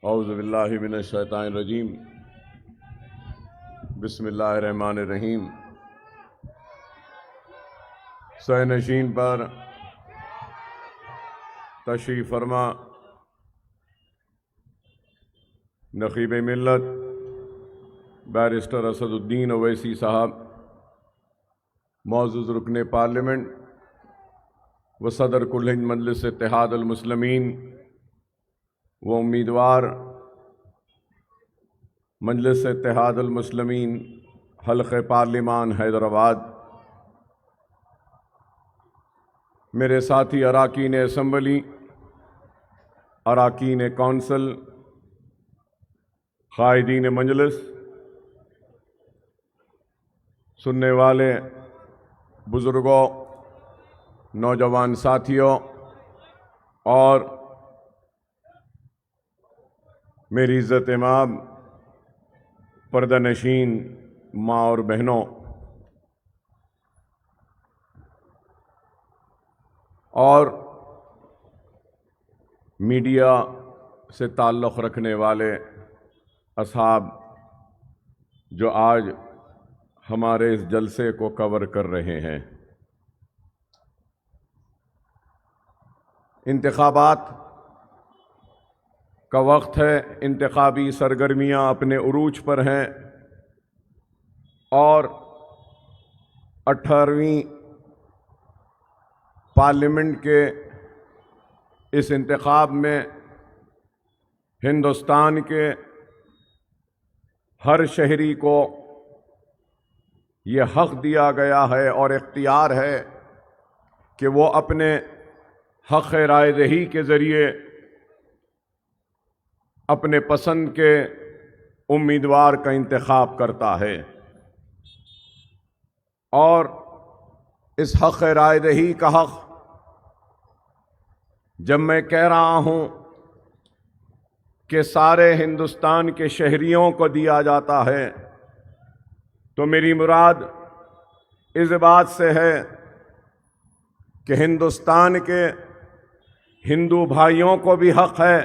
औज़ु बिल्लाहि मिनश शैतानिर रजीम। बिस्मिल्लाहिर रहमानिर रहीम। सहनशीन पर तशरीफ़ फरमा नक़ीब मिल्लत बैरिस्टर असदुद्दीन ओवैसी साहब, मौजूद रुकने पार्लियामेंट व सदर कुल हिंद मजलिस इत्तेहाद अल मुस्लिमीन वो उम्मीदवार मजलिस इत्तेहाद अल मुस्लिमीन हल्क़े पार्लिमान हैदराबाद, मेरे साथी अराकीन असम्बली, अराकीन कौंसल, क़ायदीन मजलिस, सुनने वाले बुज़ुर्गों, नौजवान साथियों और मेरी इज़्ज़त इमाम पर्दा नशीन माँ और बहनों, और मीडिया से ताल्लुक़ रखने वाले असहाब जो आज हमारे इस जलसे को कवर कर रहे हैं। इंतखाबात का वक्त है, इंतखाबी सरगर्मियाँ अपने उरूज पर हैं और 18वीं पार्लियामेंट के इस इंतखाब में हिंदुस्तान के हर शहरी को ये हक़ दिया गया है और इख्तियार है कि वो अपने हक़ राय दही के ज़रिए अपने पसंद के उम्मीदवार का इंतखाब करता है। और इस हक़ राय दही का हक़ जब मैं कह रहा हूँ कि सारे हिंदुस्तान के शहरियों को दिया जाता है, तो मेरी मुराद इस बात से है कि हिंदुस्तान के हिंदू भाइयों को भी हक़ है,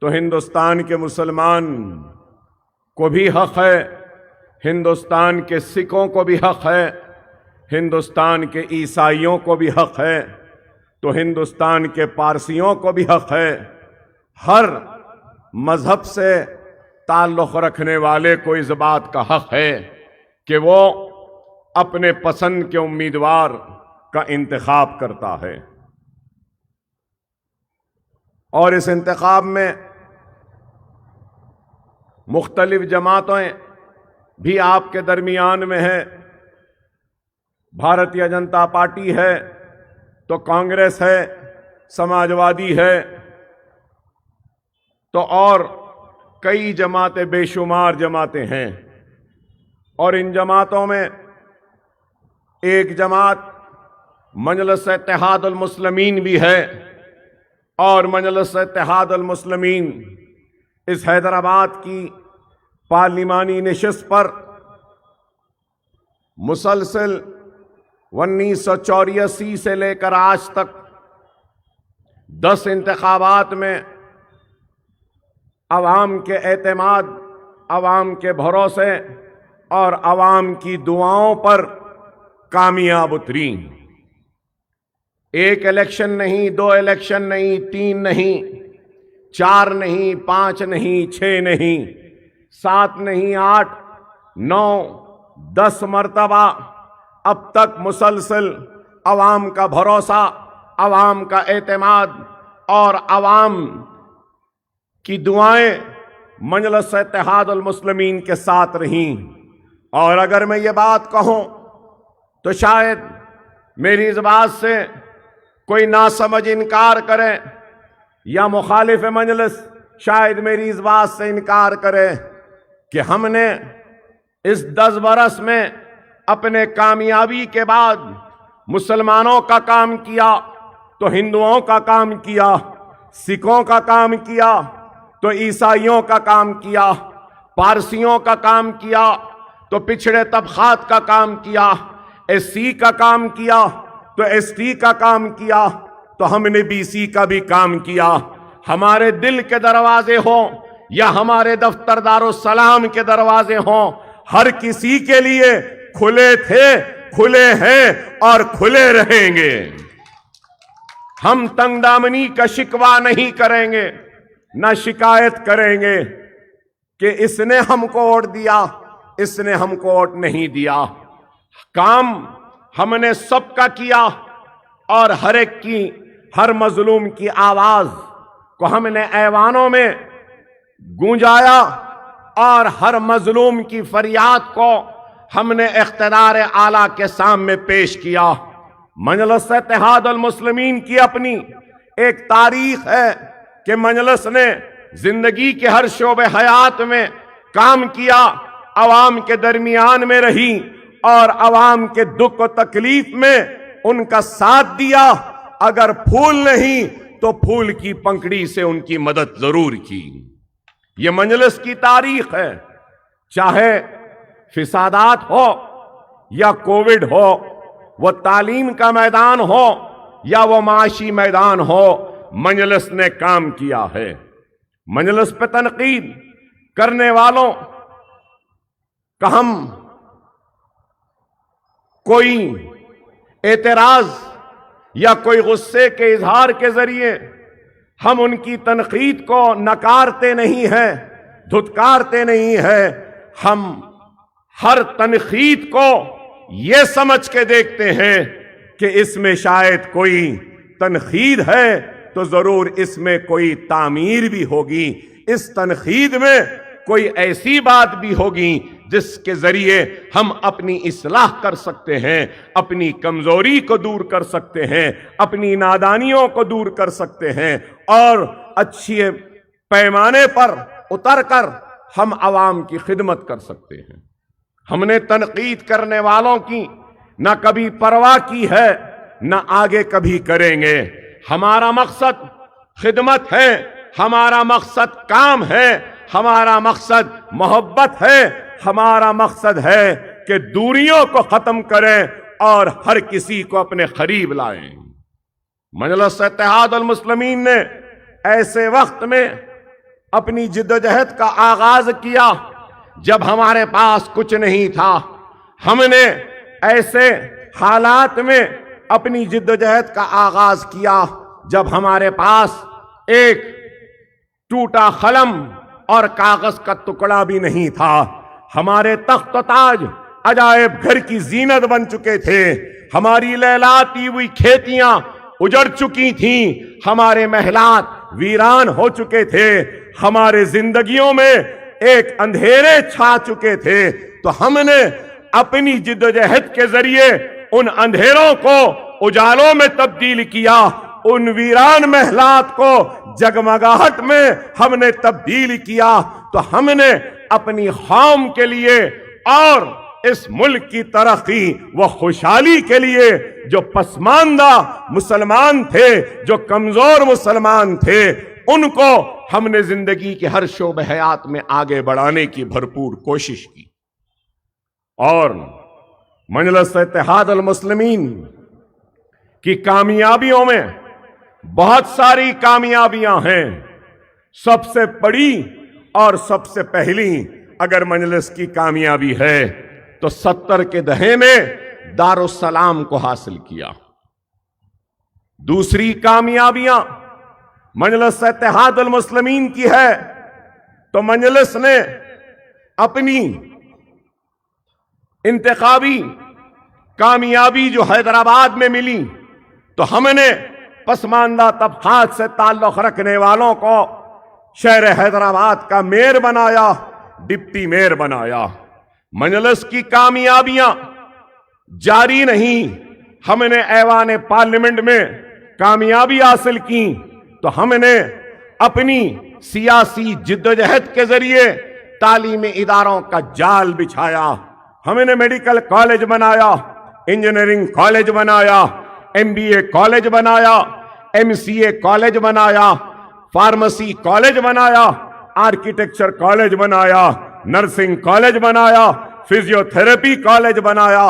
तो हिंदुस्तान के मुसलमान को भी हक़ है, हिंदुस्तान के सिखों को भी हक़ है, हिंदुस्तान के ईसाइयों को भी हक़ है, तो हिंदुस्तान के पारसियों को भी हक़ है। हर मज़हब से ताल्लुक़ रखने वाले को इस बात का हक़ है कि वो अपने पसंद के उम्मीदवार का इंतखाब करता है। और इस इंतखाब में मुख्तलिफ जमातें भी आपके दरमियान में है। भारतीय जनता पार्टी है, तो कांग्रेस है, समाजवादी है, तो और कई जमातें, बेशुमार जमातें हैं। और इन जमातों में एक जमात मजलिस इत्तेहाद अल मुस्लिमीन भी है, और मजलिस इत्तेहाद अल मुस्लिमीन इस हैदराबाद की पार्लिमानी नशिस्त पर मुसलसल 1984 से लेकर आज तक 10 इंतखाबात में अवाम के एतमाद, अवाम के भरोसे और अवाम की दुआओं पर कामयाब उतरी। एक इलेक्शन नहीं, 2 इलेक्शन नहीं, 3 नहीं, 4 नहीं, 5 नहीं, 6 नहीं, 7 नहीं, 8, 9, 10 मरतबा अब तक मुसलसल अवाम का भरोसा, अवाम का एतमाद और अवाम की दुआएं मजलिस इत्तेहाद अल मुस्लिमीन के साथ रहीं। और अगर मैं ये बात कहूं तो शायद मेरी इस बात से कोई नासमझ इनकार करे या मुखालिफ मजलिस शायद मेरी इस बात से इनकार करे कि हमने इस 10 बरस में अपने कामयाबी के बाद मुसलमानों का काम किया तो हिंदुओं का काम किया, सिखों का काम किया तो ईसाइयों का काम किया, पारसियों का काम किया तो पिछड़े तबकात का काम किया, एससी का काम किया तो एसटी का काम किया, तो हमने बीसी का भी काम किया। हमारे दिल के दरवाजे हों या हमारे दफ्तर दारुस्सलाम के दरवाजे हों, हर किसी के लिए खुले थे, खुले हैं और खुले रहेंगे। हम तंगदामनी का शिकवा नहीं करेंगे, ना शिकायत करेंगे कि इसने हमको वोट दिया, इसने हमको वोट नहीं दिया। काम हमने सबका किया और हर एक की, हर मजलूम की आवाज को हमने ऐवानों में गूंजाया और हर मजलूम की फरियाद को हमने इख्तिदार आला के सामने पेश किया। मजलिस इत्तेहाद अल मुस्लिमीन की अपनी एक तारीख है कि मजलिस ने जिंदगी के हर शोबे हयात में काम किया, अवाम के दरमियान में रही और अवाम के दुख और तकलीफ में उनका साथ दिया। अगर फूल नहीं तो फूल की पंखड़ी से उनकी मदद जरूर की। ये मजलिस की तारीख है। चाहे फिसादात हो या कोविड हो, वो तालीम का मैदान हो या वो माशी मैदान हो, मजलिस ने काम किया है। मजलिस पे तनकीद करने वालों का हम कोई एतराज या कोई गुस्से के इजहार के जरिए हम उनकी तनकीद को नकारते नहीं हैं, धुतकारते नहीं हैं। हम हर तनकीद को ये समझ के देखते हैं कि इसमें शायद कोई तनकीद है तो जरूर इसमें कोई तामीर भी होगी, इस तनकीद में कोई ऐसी बात भी होगी जिसके जरिए हम अपनी इस्लाह कर सकते हैं, अपनी कमजोरी को दूर कर सकते हैं, अपनी नादानियों को दूर कर सकते हैं और अच्छे पैमाने पर उतर कर हम अवाम की खिदमत कर सकते हैं। हमने तनकीद करने वालों की ना कभी परवाह की है, ना आगे कभी करेंगे। हमारा मकसद खिदमत है, हमारा मकसद काम है, हमारा मकसद मोहब्बत है, हमारा मकसद है कि दूरियों को खत्म करें और हर किसी को अपने करीब लाएं। मजलिस इत्तेहाद अल मुस्लिमीन ने ऐसे वक्त में अपनी जिद्दोजहद का आगाज किया जब हमारे पास कुछ नहीं था। हमने ऐसे हालात में अपनी जिद्दोजहद का आगाज किया जब हमारे पास एक टूटा कलम और कागज का टुकड़ा भी नहीं था। हमारे तख्त ताज अजायब घर की जीनत बन चुके थे, हमारी लहलाती हुई खेतियां उजड़ चुकी थीं, हमारे महलात वीरान हो चुके थे, हमारे जिंदगियों में एक अंधेरे छा चुके थे। तो हमने अपनी जिद्दोजहद के जरिए उन अंधेरों को उजालों में तब्दील किया, उन वीरान महलात को जगमगाहट में हमने तब्दील किया। तो हमने अपनी कौम के लिए और इस मुल्क की तरक्की व खुशहाली के लिए जो पसमानदा मुसलमान थे, जो कमजोर मुसलमान थे, उनको हमने जिंदगी के हर शोबे हयात में आगे बढ़ाने की भरपूर कोशिश की। और मजलिस इत्तेहाद अल मुस्लिमीन की कामयाबियों में बहुत सारी कामयाबियां हैं। सबसे बड़ी और सबसे पहली अगर मजलिस की कामयाबी है तो 70 के दहे में दारुस्सलाम को हासिल किया। दूसरी कामयाबियां मजलिस इत्तेहाद अल मुस्लिमीन की है तो मजलिस ने अपनी इंतखाबी कामयाबी जो हैदराबाद में मिली तो हमने पसमानदा तबकात से ताल्लुक रखने वालों को शहर हैदराबाद का मेयर बनाया, डिप्टी मेयर बनाया। मजलिस की कामयाबियां जारी नहीं, हमने ऐवान पार्लियामेंट में कामयाबी हासिल की तो हमने अपनी सियासी जिद्दोजहद के जरिए तालीमी इदारों का जाल बिछाया। हमने मेडिकल कॉलेज बनाया, इंजीनियरिंग कॉलेज बनाया, MBA कॉलेज बनाया, MCA कॉलेज बनाया, फार्मेसी कॉलेज बनाया, आर्किटेक्चर कॉलेज बनाया, नर्सिंग कॉलेज बनाया, फिजियोथेरेपी कॉलेज बनाया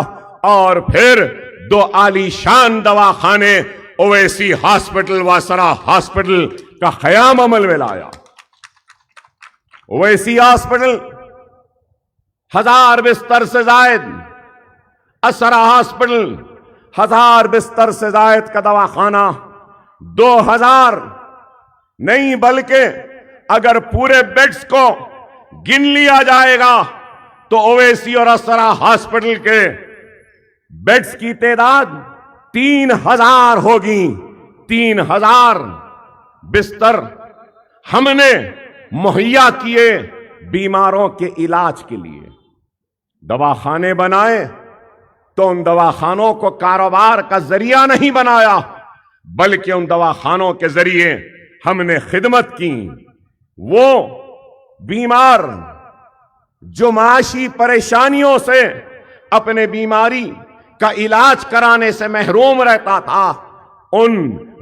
और फिर 2 आलीशान दवाखाने, ओवैसी हॉस्पिटल, वासरा हॉस्पिटल का क़याम अमल में लाया। ओवैसी हॉस्पिटल 1000 बिस्तर से जायद, असरा हॉस्पिटल 1000 बिस्तर से जायद का दवाखाना, 2000 नहीं बल्कि अगर पूरे बेड्स को गिन लिया जाएगा तो ओवैसी और असरा हॉस्पिटल के बेड्स की तादाद 3000 होगी। 3000 बिस्तर हमने मुहैया किए बीमारों के इलाज के लिए। दवाखाने बनाए तो उन दवाखानों को कारोबार का जरिया नहीं बनाया, बल्कि उन दवाखानों के जरिए हमने खिदमत की। वो बीमार जो माशी परेशानियों से अपने बीमारी का इलाज कराने से महरूम रहता था, उन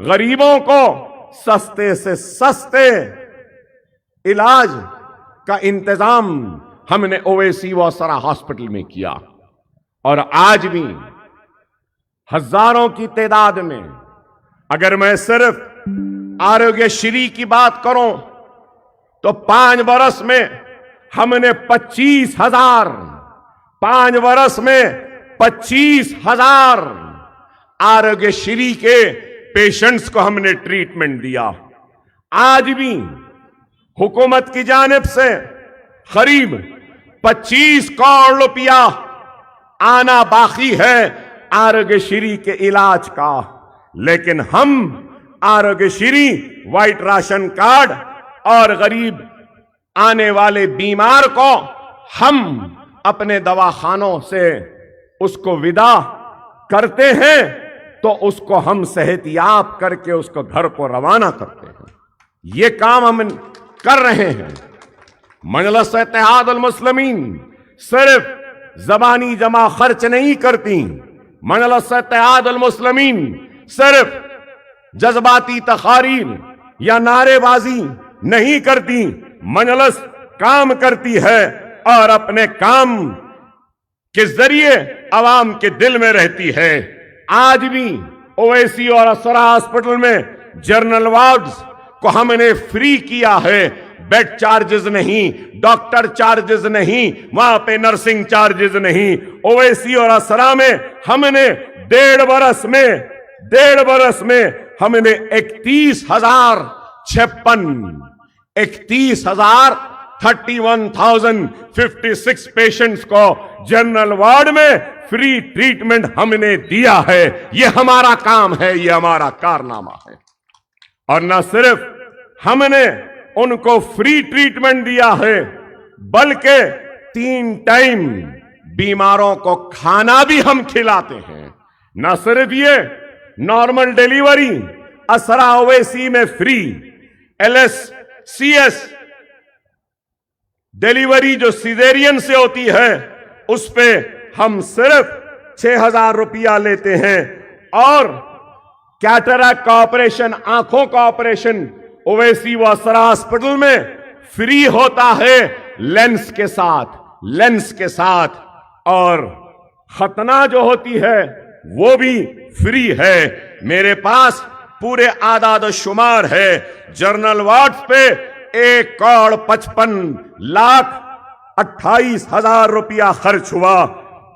गरीबों को सस्ते से सस्ते इलाज का इंतजाम हमने ओवैसी व असरा हॉस्पिटल में किया। और आज भी हजारों की तादाद में, अगर मैं सिर्फ आरोग्यश्री की बात करूं तो 5 बरस में हमने 25,000, 5 बरस में 25,000 आरोग्यश्री के पेशेंट्स को हमने ट्रीटमेंट दिया। आज भी हुकूमत की जानिब से करीब 25 करोड़ रुपया आना बाकी है आरोग्यश्री के इलाज का, लेकिन हम आरोग्यश्री, व्हाइट राशन कार्ड और गरीब आने वाले बीमार को हम अपने दवाखानों से उसको विदा करते हैं तो उसको हम सेहतियाब करके उसको घर को रवाना करते हैं। ये काम हम कर रहे हैं। मजलिस इत्तेहाद अल मुस्लिमीन सिर्फ जबानी जमा खर्च नहीं करती। मजलिस इत्तेहाद अल मुस्लिमीन सिर्फ जज्बाती तकारीर या नारेबाजी नहीं करती। मजलिस काम करती है और अपने काम के जरिए अवाम के दिल में रहती है। आज भी ओवैसी और असरा हॉस्पिटल में जनरल वार्ड्स को हमने फ्री किया है। बेड चार्जेस नहीं, डॉक्टर चार्जेस नहीं, वहां पे नर्सिंग चार्जेस नहीं। ओवैसी और असरा में हमने 1.5 बरस में हमने 31,056 पेशेंट्स को जनरल वार्ड में फ्री ट्रीटमेंट हमने दिया है। यह हमारा काम है, यह हमारा कारनामा है। और न सिर्फ हमने उनको फ्री ट्रीटमेंट दिया है, बल्कि 3 टाइम बीमारों को खाना भी हम खिलाते हैं। न सिर्फ ये, नॉर्मल डिलीवरी असरा ओवैसी में फ्री, LSCS डिलीवरी जो सिजेरियन से होती है उस पे हम सिर्फ 6,000 रुपया लेते हैं। और कैटरैक्ट का ऑपरेशन, आंखों का ऑपरेशन ओवैसी व असरा हॉस्पिटल में फ्री होता है लेंस के साथ। और खतना जो होती है वो भी फ्री है। मेरे पास पूरे आदाद शुमार है। जनरल वार्ड्स पे 1,55,28,000 रुपया खर्च हुआ।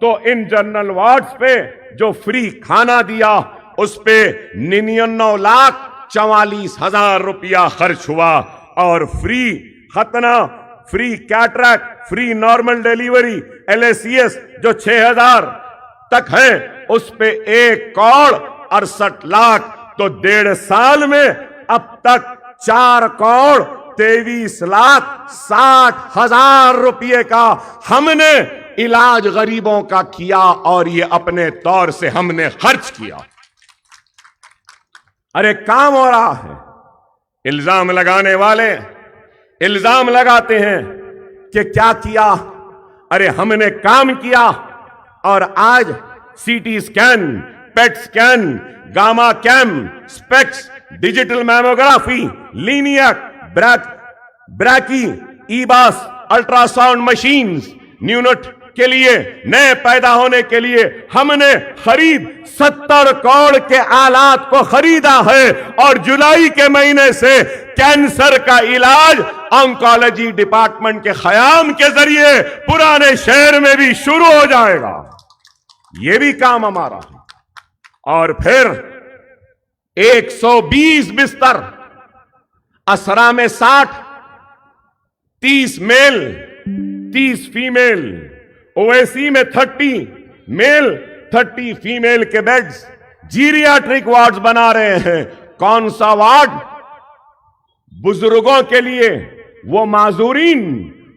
तो इन जनरल वार्ड्स पे जो फ्री खाना दिया उस पे 99,44,000 रुपया खर्च हुआ। और फ्री खतना, free cataract, free normal delivery, LSCS जो 6,000 तक है उस पे 1,68,00,000। तो 1.5 साल में अब तक 4,23,60,000 रुपये का हमने इलाज गरीबों का किया और ये अपने तौर से हमने खर्च किया। अरे काम हो रहा है। इल्जाम लगाने वाले इल्जाम लगाते हैं कि क्या किया। अरे हमने काम किया और आज CT scan, PET scan, gamma cam, SPECT, digital mammography, linac, brachy, ईबास, अल्ट्रासाउंड मशीन्स, न्यूनट के लिए, नए पैदा होने के लिए हमने खरीद 70 करोड़ के आलात को खरीदा है। और जुलाई के महीने से कैंसर का इलाज ऑन्कोलॉजी डिपार्टमेंट के ख़याम के जरिए पुराने शहर में भी शुरू हो जाएगा। यह भी काम हमारा है। और फिर 120 बिस्तर, असरा में 60, 30 मेल 30 फीमेल, ओवैसी में 30 मेल 30 फीमेल के बेड्स, जीरियाट्रिक वार्ड्स बना रहे हैं। कौन सा वार्ड? बुजुर्गों के लिए, वो माजूरीन,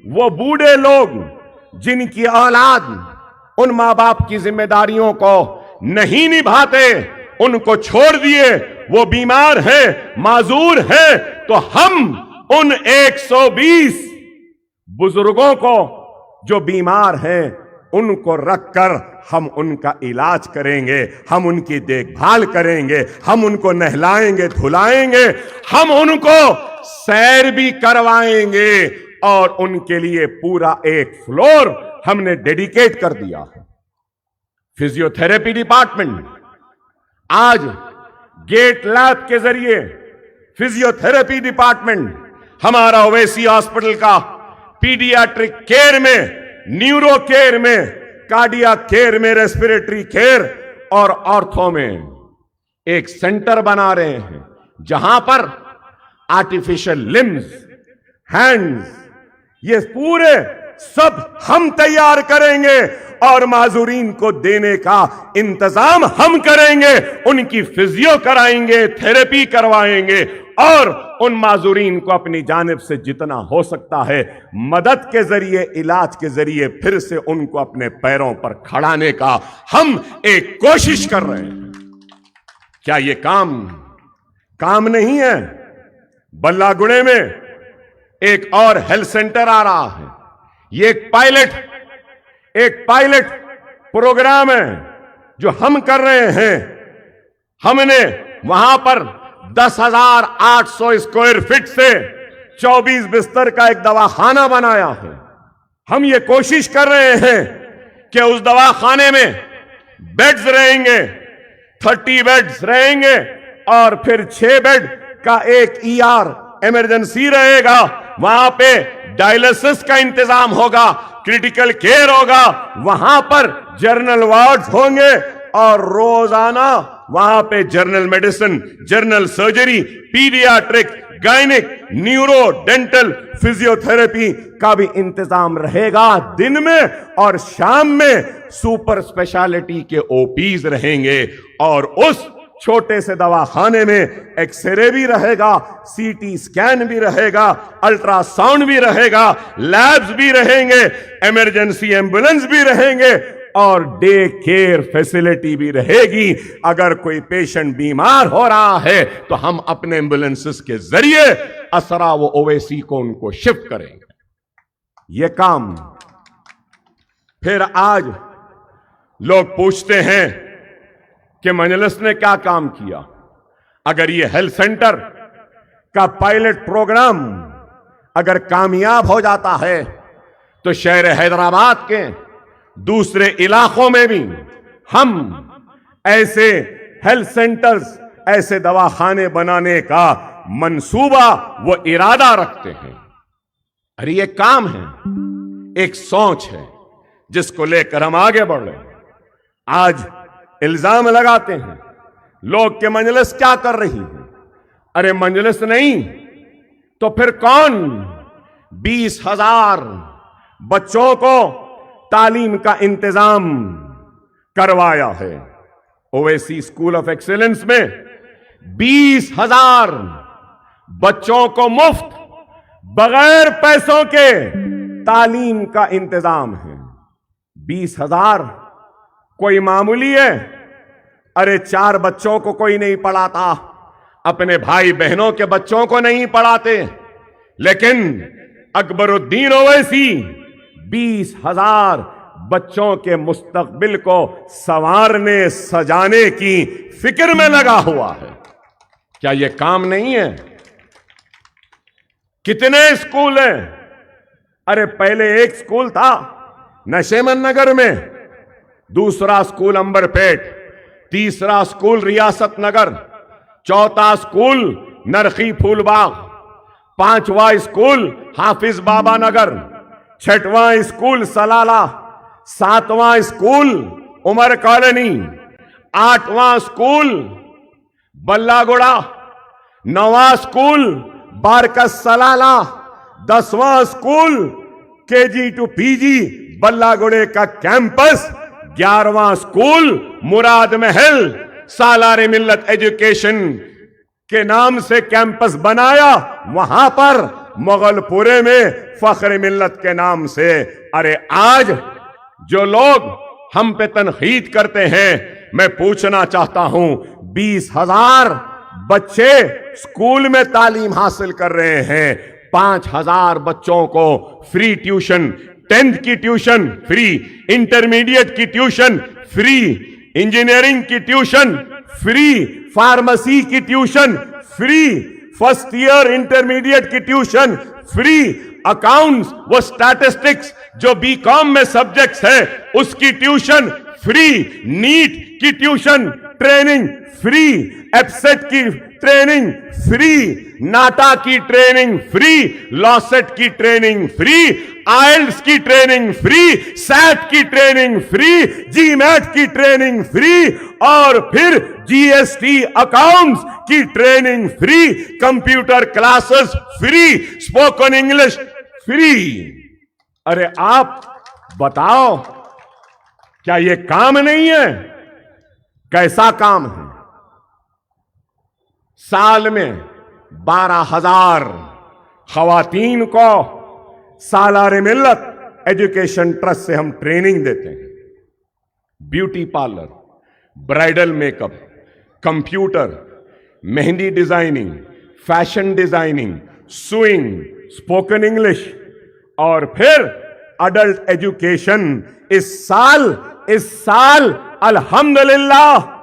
वो बूढ़े लोग जिनकी औलाद उन मां बाप की जिम्मेदारियों को नहीं निभाते, उनको छोड़ दिए, वो बीमार है, माजूर है, तो हम उन 120 बुजुर्गों को जो बीमार हैं उनको रखकर हम उनका इलाज करेंगे, हम उनकी देखभाल करेंगे, हम उनको नहलाएंगे धुलाएंगे, हम उनको सैर भी करवाएंगे और उनके लिए पूरा एक फ्लोर हमने डेडिकेट कर दिया है। फिजियोथेरेपी डिपार्टमेंट आज गेट लैब के जरिए फिजियोथेरेपी डिपार्टमेंट हमारा ओवैसी हॉस्पिटल का पीडियाट्रिक केयर में, न्यूरो केयर में, कार्डियक केयर में, रेस्पिरेटरी केयर और ऑर्थो में एक सेंटर बना रहे हैं जहां पर आर्टिफिशियल लिम्स, हैंड्स, ये पूरे सब हम तैयार करेंगे और माजूरीन को देने का इंतजाम हम करेंगे। उनकी फिजियो कराएंगे, थेरेपी करवाएंगे और उन माजूरीन को अपनी जानिब से जितना हो सकता है मदद के जरिए, इलाज के जरिए फिर से उनको अपने पैरों पर खड़ाने का हम एक कोशिश कर रहे हैं। क्या ये काम नहीं है? बल्लागुड़े में एक और हेल्थ सेंटर आ रहा है। ये एक पायलट प्रोग्राम है जो हम कर रहे हैं। हमने वहां पर 10,800 स्क्वायर फीट से 24 बिस्तर का एक दवाखाना बनाया है। हम ये कोशिश कर रहे हैं कि उस दवाखाने में बेड्स रहेंगे, 30 बेड्स रहेंगे और फिर 6 बेड का एक ER इमरजेंसी रहेगा। वहां पे डायलिसिस का इंतजाम होगा, क्रिटिकल केयर होगा, वहां पर जनरल वार्ड्स होंगे और रोजाना वहां पे general medicine, general surgery, paediatric, gynaec, neuro, dental, physiotherapy का भी इंतजाम रहेगा। दिन में और शाम में सुपर स्पेशलिटी के OPs रहेंगे और उस छोटे से दवाखाने में एक्सरे भी रहेगा, CT स्कैन भी रहेगा, अल्ट्रासाउंड भी रहेगा, लैब्स भी रहेंगे, इमरजेंसी एम्बुलेंस भी रहेंगे और डे केयर फैसिलिटी भी रहेगी। अगर कोई पेशेंट बीमार हो रहा है तो हम अपने एम्बुलेंसेस के जरिए असरा वो ओवैसी को उनको शिफ्ट करेंगे। ये काम फिर आज लोग पूछते हैं कि मजलिस ने क्या काम किया। अगर ये हेल्थ सेंटर का पायलट प्रोग्राम अगर कामयाब हो जाता है तो शहर हैदराबाद के दूसरे इलाकों में भी हम ऐसे हेल्थ सेंटर्स, ऐसे दवाखाने बनाने का मंसूबा वो इरादा रखते हैं। अरे ये काम है, एक सोच है जिसको लेकर हम आगे बढ़ रहे हैं। आज इल्जाम लगाते हैं लोग के मजलिस क्या कर रही है। अरे मजलिस नहीं तो फिर कौन? 20,000 बच्चों को तालीम का इंतजाम करवाया है। ओवैसी स्कूल ऑफ एक्सीलेंस में 20,000 बच्चों को मुफ्त बगैर पैसों के तालीम का इंतजाम है। 20,000 कोई मामूली है? अरे 4 बच्चों को कोई नहीं पढ़ाता, अपने भाई बहनों के बच्चों को नहीं पढ़ाते, लेकिन अकबरुद्दीन ओवैसी 20,000 बच्चों के मुस्तकबिल को संवारने सजाने की फिक्र में लगा हुआ है। क्या यह काम नहीं है? कितने स्कूल हैं? अरे पहले एक स्कूल था नशेमन नगर में, दूसरा स्कूल अंबरपेट, तीसरा स्कूल रियासत नगर, चौथा स्कूल नरखी फूलबाग, 5वां स्कूल हाफिज बाबा नगर, 6वां स्कूल सलाला, 7वां स्कूल उमर कॉलोनी, 8वां स्कूल बल्लागुड़ा, 9वां स्कूल बारकस सलाला, 10वां स्कूल केजी टू पीजी बल्लागुड़े का कैंपस, 11वां स्कूल मुराद महल सालारे मिल्लत एजुकेशन के नाम से कैंपस बनाया, वहां पर मुगलपुरे में फख्र मिल्लत के नाम से। अरे आज जो लोग हम पे तनकीद करते हैं, मैं पूछना चाहता हूं, 20,000 बच्चे स्कूल में तालीम हासिल कर रहे हैं, 5,000 बच्चों को फ्री ट्यूशन, 10th की ट्यूशन फ्री, इंटरमीडिएट की ट्यूशन फ्री, इंजीनियरिंग की ट्यूशन फ्री, फार्मेसी की tuition free, first year intermediate की ट्यूशन फ्री, अकाउंट्स व स्टैटिस्टिक्स जो बीकॉम में सब्जेक्ट्स है उसकी ट्यूशन फ्री, नीट की ट्यूशन ट्रेनिंग फ्री, एफसेट की ट्रेनिंग फ्री, नाटा की ट्रेनिंग फ्री, लॉसेट की ट्रेनिंग फ्री, आइल्स की ट्रेनिंग फ्री, सैट की ट्रेनिंग फ्री, जीमैट की ट्रेनिंग फ्री, और फिर जीएसटी अकाउंट्स की training free, computer classes free, spoken English free. अरे आप बताओ, क्या ये काम नहीं है? कैसा काम है? साल में 12,000 खवातीन को सालारे मिल्लत एजुकेशन ट्रस्ट से हम ट्रेनिंग देते हैं। Beauty parlour, bridal makeup, computer, mehndi designing, fashion designing, sewing, spoken English और फिर अडल्ट एजुकेशन। इस साल अल्हम्दुलिल्लाह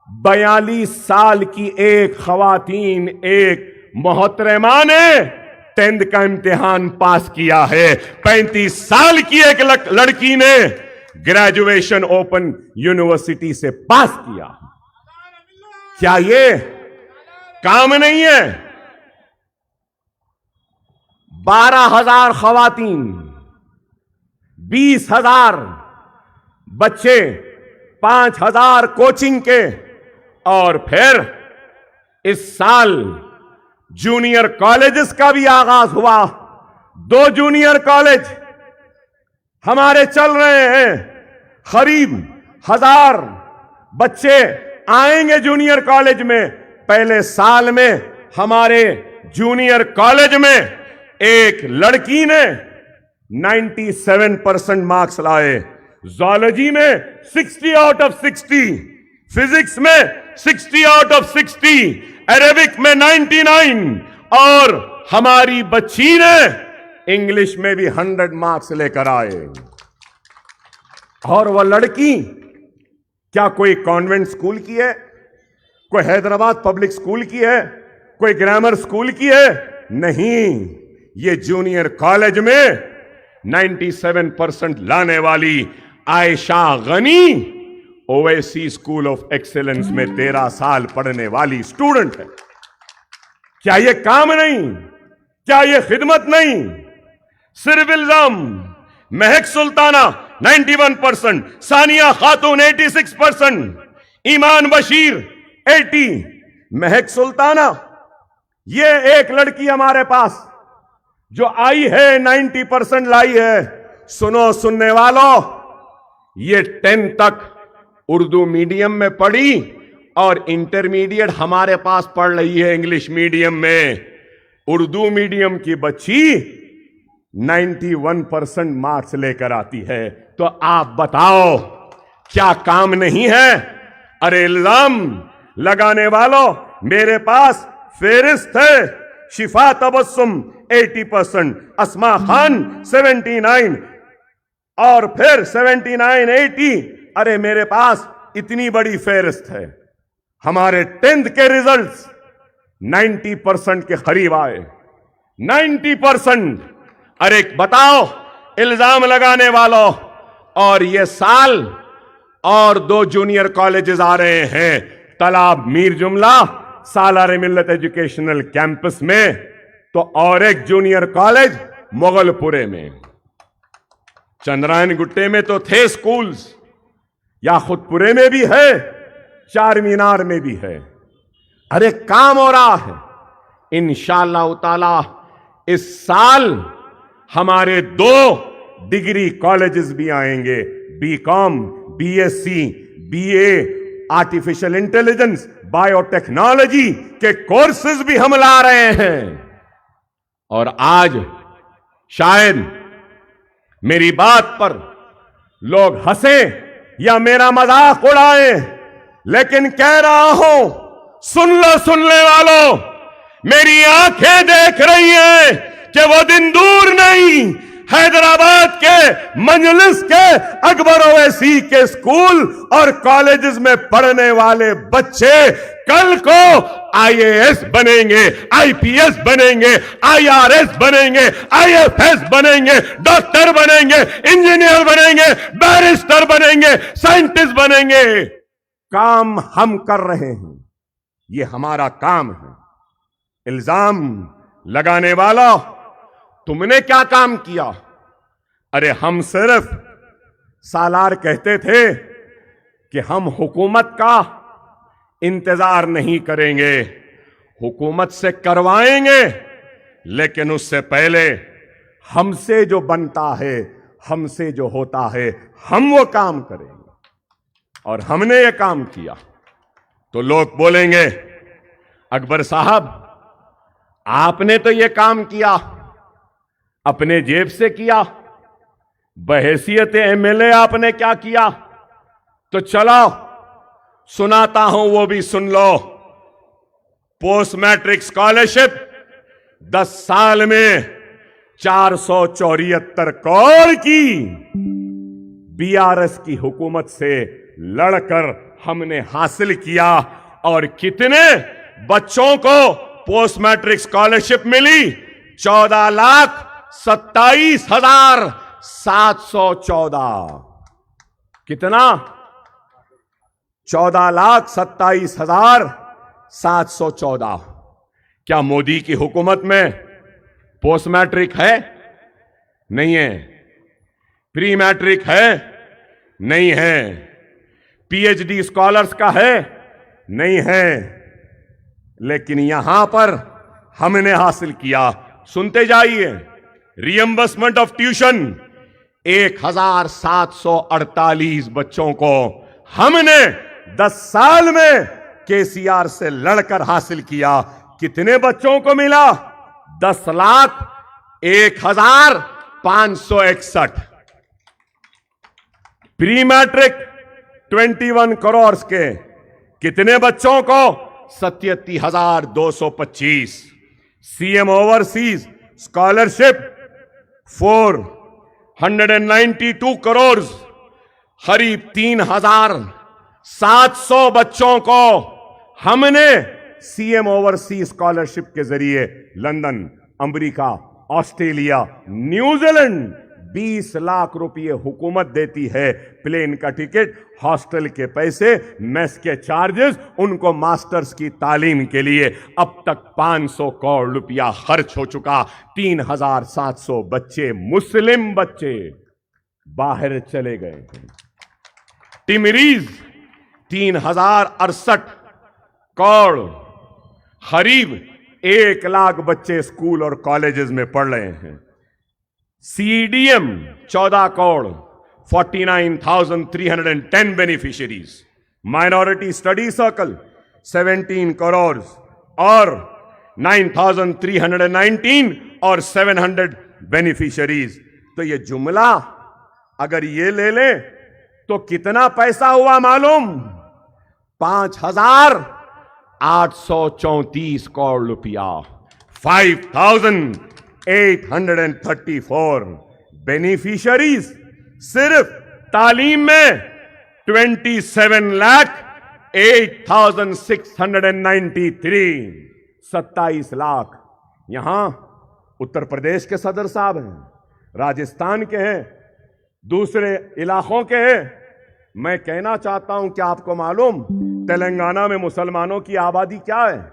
42 साल की एक खवातीन, एक मोहतरमा ने 10th का इम्तिहान पास किया है। 35 साल की एक लड़की ने ग्रेजुएशन ओपन यूनिवर्सिटी से पास किया। क्या ये काम नहीं है? 12,000 खवातीन, 20,000 बच्चे, 5,000 कोचिंग के, और फिर इस साल जूनियर कॉलेजेस का भी आगाज हुआ। 2 जूनियर कॉलेज हमारे चल रहे हैं, करीब 1,000 बच्चे आएंगे जूनियर कॉलेज में। पहले साल में हमारे जूनियर कॉलेज में एक लड़की ने 97% मार्क्स लाए, ज़ूलॉजी में 60 आउट ऑफ 60, फिजिक्स में 60 आउट ऑफ 60, अरेबिक में 99, और हमारी बच्ची ने इंग्लिश में भी 100 मार्क्स लेकर आए। और वह लड़की क्या कोई कॉन्वेंट स्कूल की है, कोई हैदराबाद पब्लिक स्कूल की है, कोई ग्रामर स्कूल की है? नहीं, ये जूनियर कॉलेज में 97% लाने वाली Ayesha Ghani Owaisi school of excellence में 13 साल पढ़ने वाली स्टूडेंट है। क्या ये काम नहीं? क्या ये खिदमत नहीं? सिर्फ इल्जाम। महक सुल्ताना 91%, सानिया खातून 86%, ईमान बशीर 80। महक सुल्ताना, ये एक लड़की हमारे पास जो आई है 90% लाई है। सुनो सुनने वालों, ये 10 तक उर्दू मीडियम में पढ़ी और इंटरमीडिएट हमारे पास पढ़ रही है इंग्लिश मीडियम में। उर्दू मीडियम की बच्ची 91% मार्क्स लेकर आती है। तो आप बताओ, क्या काम नहीं है? अरे इल्जाम लगाने वालों, मेरे पास फेरिस्त है। शिफा तबस्सुम 80%, अस्मा खान 79, और फिर 79, 80। अरे मेरे पास इतनी बड़ी फेरिस्त है। हमारे 10th के रिजल्ट्स 90% के करीब आए, 90%। अरे बताओ, इल्जाम लगाने वालों। और ये साल और 2 जूनियर कॉलेजेस आ रहे हैं। तलाब मीर जुमला सालारे मिल्लत एजुकेशनल कैंपस में तो और एक जूनियर कॉलेज मोगलपुरे में। चंद्रायन गुट्टे में तो थे स्कूल्स, याकुतपुरे में भी है, चार मीनार में भी है। अरे काम हो रहा है। इंशाअल्लाह ताला इस साल हमारे 2 डिग्री कॉलेजेस भी आएंगे, BCom, BSc, BA, artificial intelligence, biotechnology के कोर्सेज भी हम ला रहे हैं। और आज शायद मेरी बात पर लोग हंसे या मेरा मजाक उड़ाए, लेकिन कह रहा हूं, सुन लो सुनने वालों, मेरी आंखें देख रही हैं कि वो दिन दूर नहीं, हैदराबाद के मजलिस के अकबर ओवैसी के स्कूल और कॉलेजेस में पढ़ने वाले बच्चे कल को आईएएस बनेंगे, आईपीएस बनेंगे, आईआरएस बनेंगे, आईएफएस बनेंगे, डॉक्टर बनेंगे, इंजीनियर बनेंगे, बैरिस्टर बनेंगे, साइंटिस्ट बनेंगे। काम हम कर रहे हैं, ये हमारा काम है। इल्जाम लगाने वाला, तुमने क्या काम किया? अरे हम सिर्फ सालार कहते थे कि हम हुकूमत का इंतजार नहीं करेंगे, हुकूमत से करवाएंगे, लेकिन उससे पहले हमसे जो बनता है, हमसे जो होता है, हम वो काम करेंगे। और हमने ये काम किया तो लोग बोलेंगे, अकबर साहब आपने तो ये काम किया, अपने जेब से किया, बहैसियत एमएलए आपने क्या किया? तो चलो सुनाता हूं, वो भी सुन लो। पोस्ट मैट्रिक स्कॉलरशिप 10 साल में 474 करोड़ की बीआरएस की हुकूमत से लड़कर हमने हासिल किया। और कितने बच्चों को पोस्ट मैट्रिक स्कॉलरशिप मिली? 14,27,714। कितना? 14,27,714। क्या मोदी की हुकूमत में पोस्ट मैट्रिक है? नहीं है। प्री मैट्रिक है? नहीं है। पीएचडी स्कॉलर्स का है? नहीं है। लेकिन यहां पर हमने हासिल किया, सुनते जाइए। रिएम्बर्समेंट ऑफ ट्यूशन 1,748 बच्चों को हमने 10 साल में केसीआर से लड़कर हासिल किया। कितने बच्चों को मिला? 10,01,561। प्री मैट्रिक 21 करोड़ के कितने बच्चों को? 87,225। सीएम ओवरसीज स्कॉलरशिप 492 करोड़, करीब 3,700 बच्चों को हमने सीएम ओवरसीज स्कॉलरशिप के जरिए London, America, Australia, New Zealand 20 lakh रुपए हुकूमत देती है। प्लेन का टिकट, हॉस्टल के पैसे, मेस के चार्जेस, उनको मास्टर्स की तालीम के लिए अब तक 500 करोड़ रुपया खर्च हो चुका। 3,700 बच्चे, मुस्लिम बच्चे बाहर चले गए हैं। टिमरीज 3,068 करोड़, करीब 1 लाख बच्चे स्कूल और कॉलेजेस में पढ़ रहे हैं। CDM 14 crore, 49,310 beneficiaries. Minority study circle 17 crore और 9,319 और 700 बेनिफिशियरीज। तो ये जुमला अगर ये ले ले तो कितना पैसा हुआ मालूम? 5,834 करोड़ रुपया। 5,834 बेनिफिशियरीज सिर्फ तालीम में। 27,08,693। 27 लाख। यहां उत्तर प्रदेश के सदर साहब हैं, राजस्थान के हैं, दूसरे इलाकों के हैं। मैं कहना चाहता हूं कि आपको मालूम तेलंगाना में मुसलमानों की आबादी क्या है?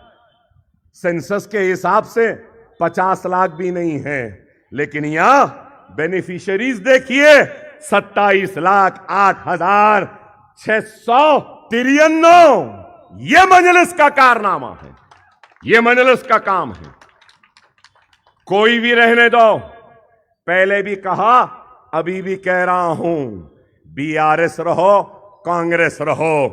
सेंसस के हिसाब से 50 लाख भी नहीं है, लेकिन यहां बेनिफिशियरीज देखिए 27,08,693। ये मजलिस का कारनामा है, ये मजलिस का काम है। कोई भी रहने दो, पहले भी कहा, अभी भी कह रहा हूं, बीआरएस रहो, कांग्रेस रहो,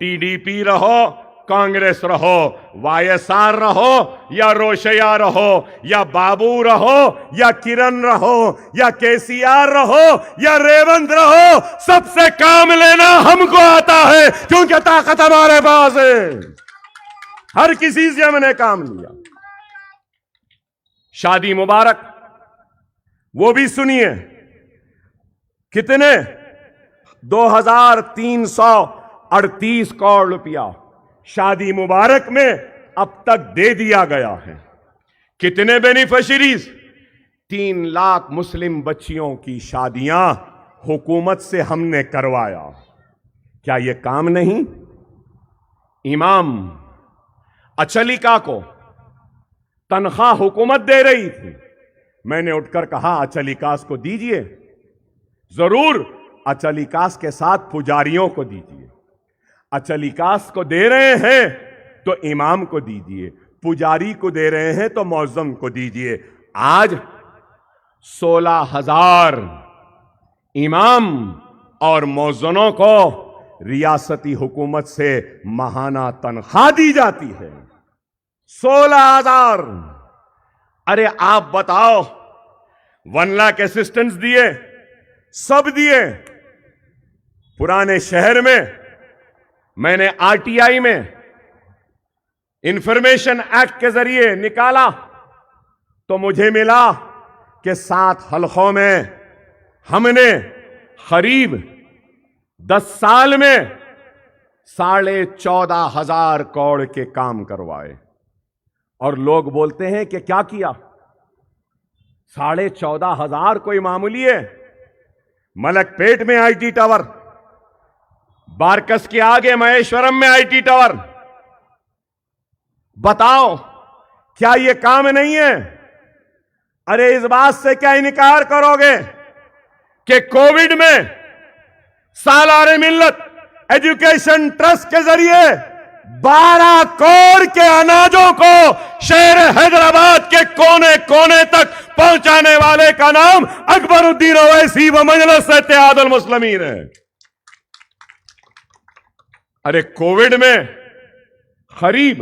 टीडीपी रहो, कांग्रेस रहो, वाईएसआर रहो या रोशैया रहो या बाबू रहो या किरण रहो या केसीआर रहो या रेवंत रहो, सबसे काम लेना हमको आता है, क्योंकि ताकत हमारे पास है। हर किसी से हमने काम लिया। शादी मुबारक, वो भी सुनिए, कितने 2338 करोड़ रुपया शादी मुबारक में अब तक दे दिया गया है। कितने बेनिफिशरीज? 3 लाख मुस्लिम बच्चियों की शादियां हुकूमत से हमने करवाया। क्या यह काम नहीं? इमाम अचलिका को तनख्वाह हुकूमत दे रही थी, मैंने उठकर कहा अचलिकास को दीजिए, जरूर अचलिकास के साथ पुजारियों को दीजिए। अचलिकास को दे रहे हैं तो इमाम को दीजिए, पुजारी को दे रहे हैं तो मौज़म को दीजिए। आज 16,000 इमाम और मौज़नों को रियासती हुकूमत से माहाना तनख्वाह दी जाती है। 16,000। अरे आप बताओ, 1 लाख असिस्टेंट्स दिए, सब दिए। पुराने शहर में मैंने आरटीआई में इंफॉर्मेशन एक्ट के जरिए निकाला तो मुझे मिला कि 7 हलकों में हमने करीब 10 साल में 14,500 करोड़ के काम करवाए। और लोग बोलते हैं कि क्या किया? 14,500 कोई मामूली है? मलकपेट में आईटी टावर, बारकस के आगे महेश्वरम में आईटी टावर, बताओ क्या यह काम नहीं है? अरे इस बात से क्या इनकार करोगे कि कोविड में सालारे मिल्लत एजुकेशन ट्रस्ट के जरिए 12 करोड़ के अनाजों को शहर हैदराबाद के कोने कोने तक पहुंचाने वाले का नाम अकबरुद्दीन ओवैसी व मजलिस इत्तेहादुल मुस्लिमीन है। अरे कोविड में करीब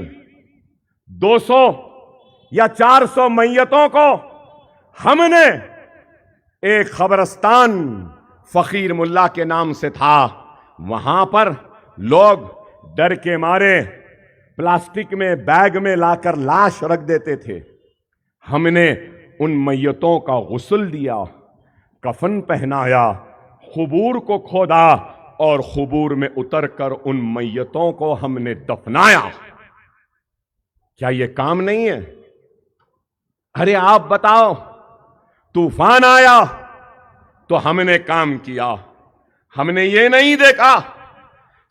200 या 400 मैयतों को हमने एक खबरस्तान फकीर मुल्ला के नाम से था, वहां पर लोग डर के मारे प्लास्टिक में बैग में लाकर लाश रख देते थे। हमने उन मैयतों का गुस्ल दिया, कफन पहनाया, खुबूर को खोदा और खुबूर में उतरकर उन मैयतों को हमने दफनाया। क्या यह काम नहीं है? अरे आप बताओ, तूफान आया तो हमने काम किया, हमने ये नहीं देखा।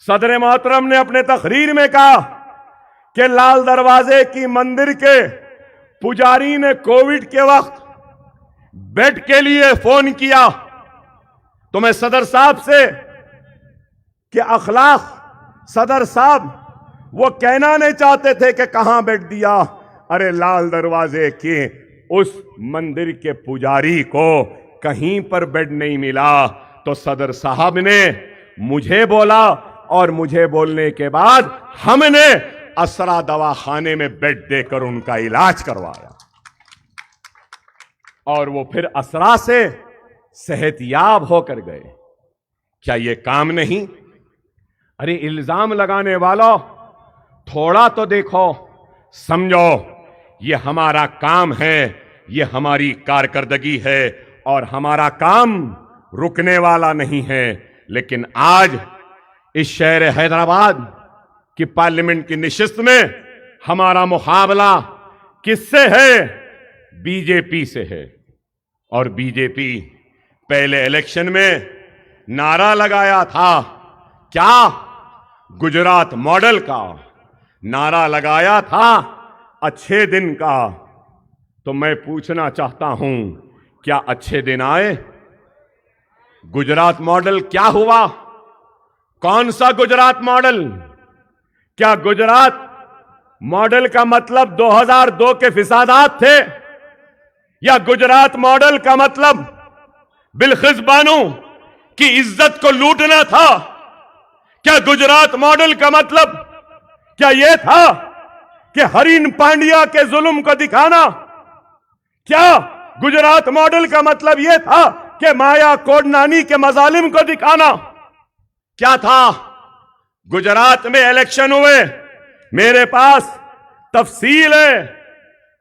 सदर मोहतरम ने अपने तकरीर में कहा कि लाल दरवाजे की मंदिर के पुजारी ने कोविड के वक्त बेड के लिए फोन किया तो मैं सदर साहब से कि अखलाक सदर साहब वो कहना नहीं चाहते थे कि कहां बेड दिया। अरे लाल दरवाजे के उस मंदिर के पुजारी को कहीं पर बेड नहीं मिला तो सदर साहब ने मुझे बोला और मुझे बोलने के बाद हमने असरा दवाखाने में बेड देकर उनका इलाज करवाया और वो फिर असरा से सेहतयाब होकर गए। क्या ये काम नहीं? अरे इल्जाम लगाने वालों, थोड़ा तो देखो, समझो ये हमारा काम है, ये हमारी कारकर्दगी है और हमारा काम रुकने वाला नहीं है। लेकिन आज इस शहर हैदराबाद की पार्लियामेंट की नशिस्त में हमारा मुकाबला किससे है? बीजेपी से है। और बीजेपी पहले इलेक्शन में नारा लगाया था, क्या? गुजरात मॉडल का नारा लगाया था, अच्छे दिन का। तो मैं पूछना चाहता हूं, क्या अच्छे दिन आए? गुजरात मॉडल क्या हुआ? कौन सा गुजरात मॉडल? क्या गुजरात मॉडल का मतलब 2002 के फिसादात थे? या गुजरात मॉडल का मतलब बिल्किस बानो की इज्जत को लूटना था? क्या गुजरात मॉडल का मतलब क्या यह था कि हरीन पांड्या के जुल्म को दिखाना? क्या गुजरात मॉडल का मतलब यह था कि माया कोडनानी के मजालिम को दिखाना? क्या था? गुजरात में इलेक्शन हुए, मेरे पास तफसील है,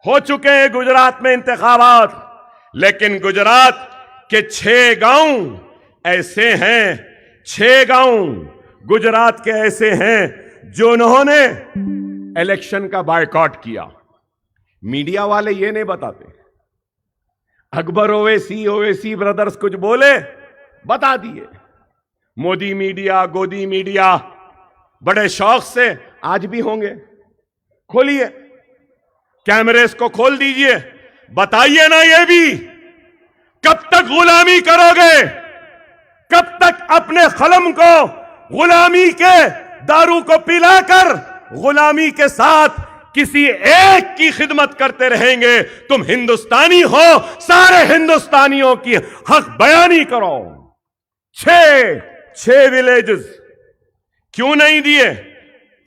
हो चुके हैं गुजरात में इंतखाबात, लेकिन गुजरात के 6 गांव ऐसे हैं, 6 गांव गुजरात के ऐसे हैं जिन्होंने इलेक्शन का बायकॉट किया। मीडिया वाले ये नहीं बताते। अकबर ओवैसी ब्रदर्स कुछ बोले, बता दिए। मोदी मीडिया, गोदी मीडिया बड़े शौक से आज भी होंगे। खोलिए, कैमरेस को खोल दीजिए, बताइए ना ये भी, कब तक गुलामी करोगे? कब तक अपने कलम को गुलामी के दारू को पिलाकर गुलामी के साथ किसी एक की खिदमत करते रहेंगे? तुम हिंदुस्तानी हो, सारे हिंदुस्तानियों की हक बयानी करो। 6 विलेजेस क्यों नहीं दिए?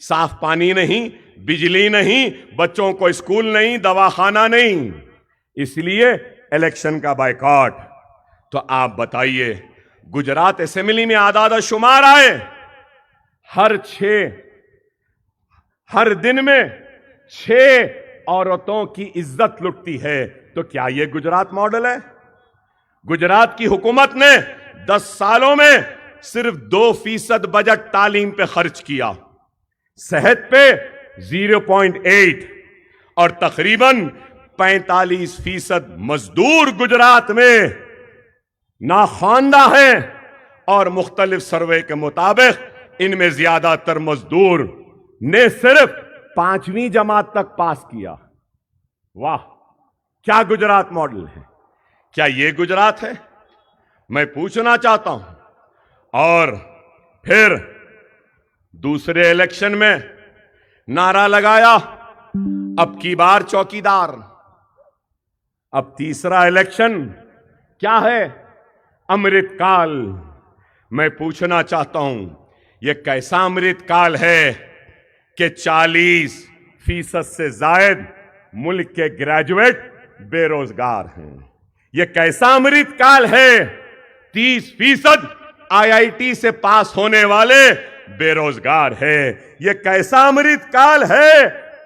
साफ पानी नहीं, बिजली नहीं, बच्चों को स्कूल नहीं, दवाखाना नहीं, इसलिए इलेक्शन का बायकॉट। तो आप बताइए, गुजरात असेंबली में आदाद शुमार आए, हर दिन में 6 औरतों की इज्जत लुटती है। तो क्या यह गुजरात मॉडल है? गुजरात की हुकूमत ने 10 सालों में सिर्फ 2% बजट तालीम पे खर्च किया, सेहत पे 0.8 और तकरीबन 45% मजदूर गुजरात में नाखानदा हैं और मुख्तलिफ सर्वे के मुताबिक इनमें ज्यादातर मजदूर ने सिर्फ 5वीं जमात तक पास किया। वाह, क्या गुजरात मॉडल है! क्या यह गुजरात है? मैं पूछना चाहता हूं। और फिर दूसरे इलेक्शन में नारा लगाया, अब की बार चौकीदार। अब तीसरा इलेक्शन क्या है? अमृतकाल। मैं पूछना चाहता हूं, यह कैसा अमृतकाल है कि 40% से जायद मुल्क के ग्रेजुएट बेरोजगार हैं? यह कैसा अमृतकाल है? 30% IIT से पास होने वाले बेरोजगार है। यह कैसा अमृतकाल है?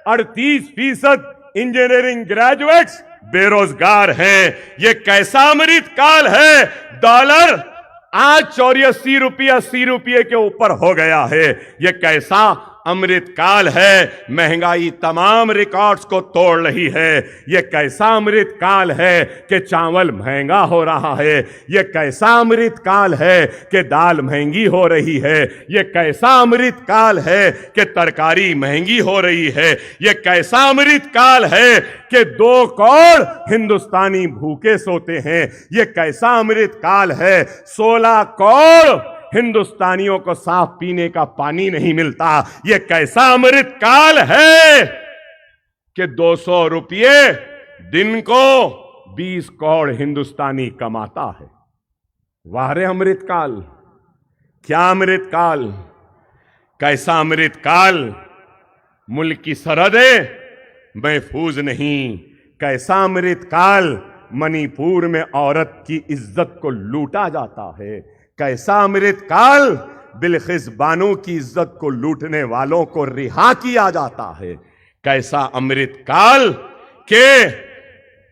38% इंजीनियरिंग ग्रेजुएट्स बेरोजगार हैं। यह कैसा अमृतकाल है? डॉलर आज 84 रुपये 80 रुपये के ऊपर हो गया है। यह कैसा अमृतकाल है? महंगाई तमाम रिकॉर्ड्स को तोड़ रही है। यह कैसा अमृतकाल है कि चावल महंगा हो रहा है? यह कैसा अमृतकाल है कि दाल महंगी हो रही है? यह कैसा अमृतकाल है कि तरकारी महंगी हो रही है? यह कैसा अमृतकाल है कि 2 करोड़ हिंदुस्तानी भूखे सोते हैं? यह कैसा अमृतकाल है? 16 करोड़ हिंदुस्तानियों को साफ पीने का पानी नहीं मिलता। यह कैसा अमृतकाल है कि 200 रुपये दिन को 20 करोड़ हिंदुस्तानी कमाता है? वाह रे अमृतकाल! क्या अमृतकाल! कैसा अमृतकाल! मुल्क की सरहदें महफूज नहीं। कैसा अमृतकाल! मणिपुर में औरत की इज्जत को लूटा जाता है। कैसा अमृतकाल! बिल्किस बानो की इज्जत को लूटने वालों को रिहा किया जाता है। कैसा अमृतकाल के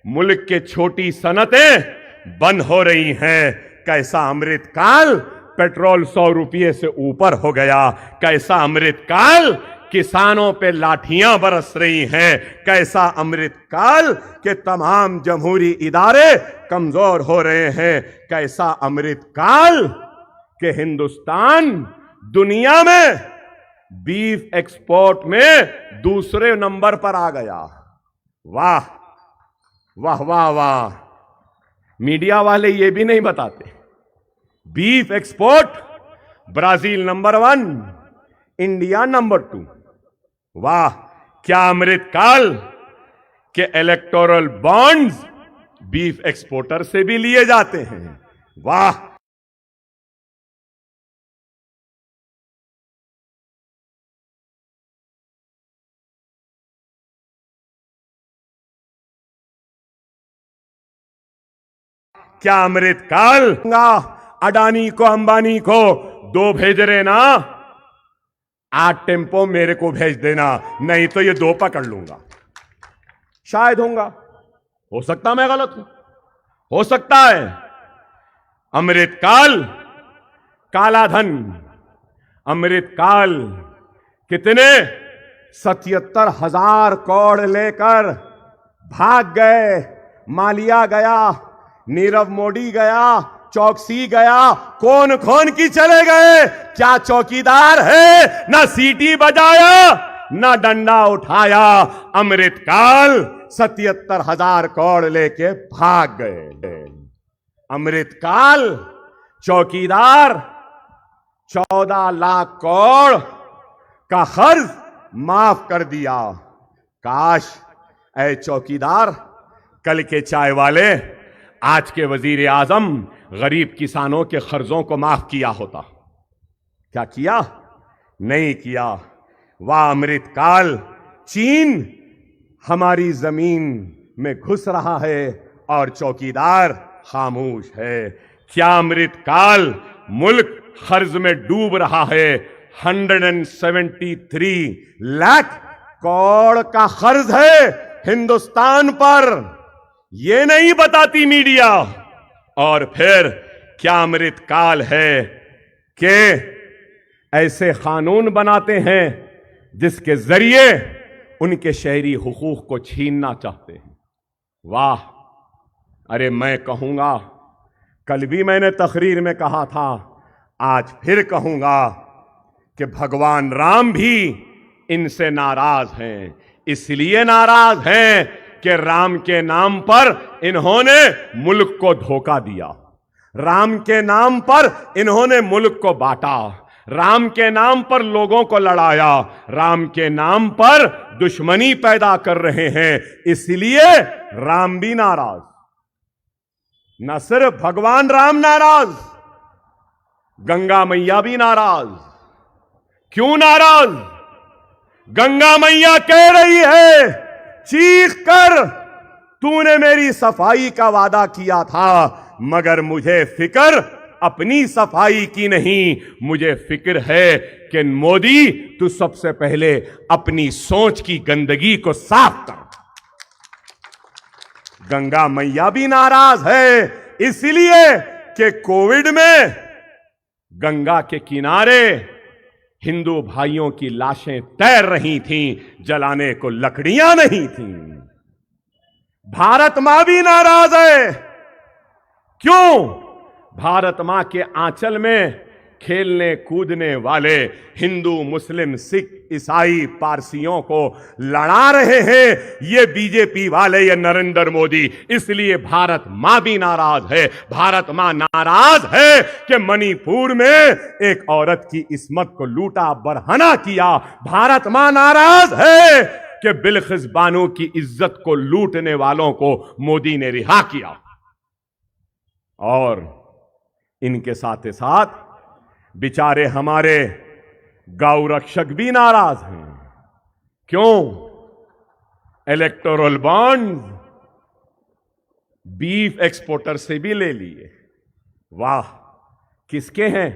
मुल्क के छोटी सनतें बंद हो रही हैं। कैसा अमृतकाल! पेट्रोल 100 रुपये से ऊपर हो गया। कैसा अमृतकाल! किसानों पे लाठियां बरस रही हैं। कैसा अमृतकाल के तमाम जमहूरी इदारे कमजोर हो रहे हैं। कैसा अमृतकाल के हिंदुस्तान दुनिया में बीफ एक्सपोर्ट में दूसरे नंबर पर आ गया। वाह! वाह वाह वाह, मीडिया वाले ये भी नहीं बताते। Beef export Brazil number 1, India number 2। वाह, क्या अमृतकाल के इलेक्टोरल बॉन्ड्स बीफ एक्सपोर्टर से भी लिए जाते हैं। वाह, क्या अमृतकाल। अडानी को अंबानी को 2 भेज रहे ना, 8 टेम्पो मेरे को भेज देना, नहीं तो ये 2 पकड़ लूंगा। शायद होगा, हो सकता मैं गलत हूं, हो सकता है। अमृतकाल काला धन, अमृतकाल कितने 77,000 करोड़ लेकर भाग गए। मालिया गया, नीरव मोदी गया, चौकसी गया, कौन कौन की चले गए। क्या चौकीदार है? ना सीटी बजाया, ना डंडा उठाया। अमृतकाल 77,000 करोड़ लेके भाग गए। अमृतकाल चौकीदार 14 लाख करोड़ का कर्ज माफ कर दिया। काश ऐ चौकीदार कल के चाय वाले आज के वजीर आजम गरीब किसानों के कर्जों को माफ किया होता। क्या किया? नहीं किया। वाह अमृतकाल, चीन हमारी जमीन में घुस रहा है और चौकीदार खामोश है। क्या अमृतकाल, मुल्क कर्ज में डूब रहा है। 173 लाख करोड़ का कर्ज है हिंदुस्तान पर, ये नहीं बताती मीडिया। और फिर क्या अमृतकाल है कि ऐसे कानून बनाते हैं जिसके जरिए उनके शहरी हुकूक को छीनना चाहते हैं। वाह, अरे मैं कहूंगा, कल भी मैंने तकरीर में कहा था, आज फिर कहूंगा कि भगवान राम भी इनसे नाराज हैं। इसलिए नाराज हैं कि राम के नाम पर इन्होंने मुल्क को धोखा दिया, राम के नाम पर इन्होंने मुल्क को बांटा, राम के नाम पर लोगों को लड़ाया, राम के नाम पर दुश्मनी पैदा कर रहे हैं। इसलिए राम भी नाराज। न सिर्फ भगवान राम नाराज, गंगा मैया भी नाराज। क्यों नाराज? गंगा मैया कह रही है चीख कर, तूने मेरी सफाई का वादा किया था, मगर मुझे फिक्र अपनी सफाई की नहीं, मुझे फिक्र है कि मोदी तू सबसे पहले अपनी सोच की गंदगी को साफ कर। गंगा मैया भी नाराज है, इसलिए कि कोविड में गंगा के किनारे हिंदू भाइयों की लाशें तैर रही थीं, जलाने को लकड़ियां नहीं थीं। भारत मां भी नाराज है। क्यों? भारत मां के आंचल में खेलने कूदने वाले हिंदू, मुस्लिम, सिख, ईसाई, पारसियों को लड़ा रहे हैं ये बीजेपी वाले, ये नरेंद्र मोदी। इसलिए भारत मां भी नाराज है। भारत मां नाराज है कि मणिपुर में एक औरत की इस्मत को लूटा, बरहना किया। भारत मां नाराज है कि बिल्किस बानो की इज्जत को लूटने वालों को मोदी ने रिहा किया। और इनके साथ साथ बेचारे हमारे गौ रक्षक भी नाराज हैं। क्यों? इलेक्टोरल बॉन्ड बीफ एक्सपोर्टर से भी ले लिए। वाह, किसके हैं?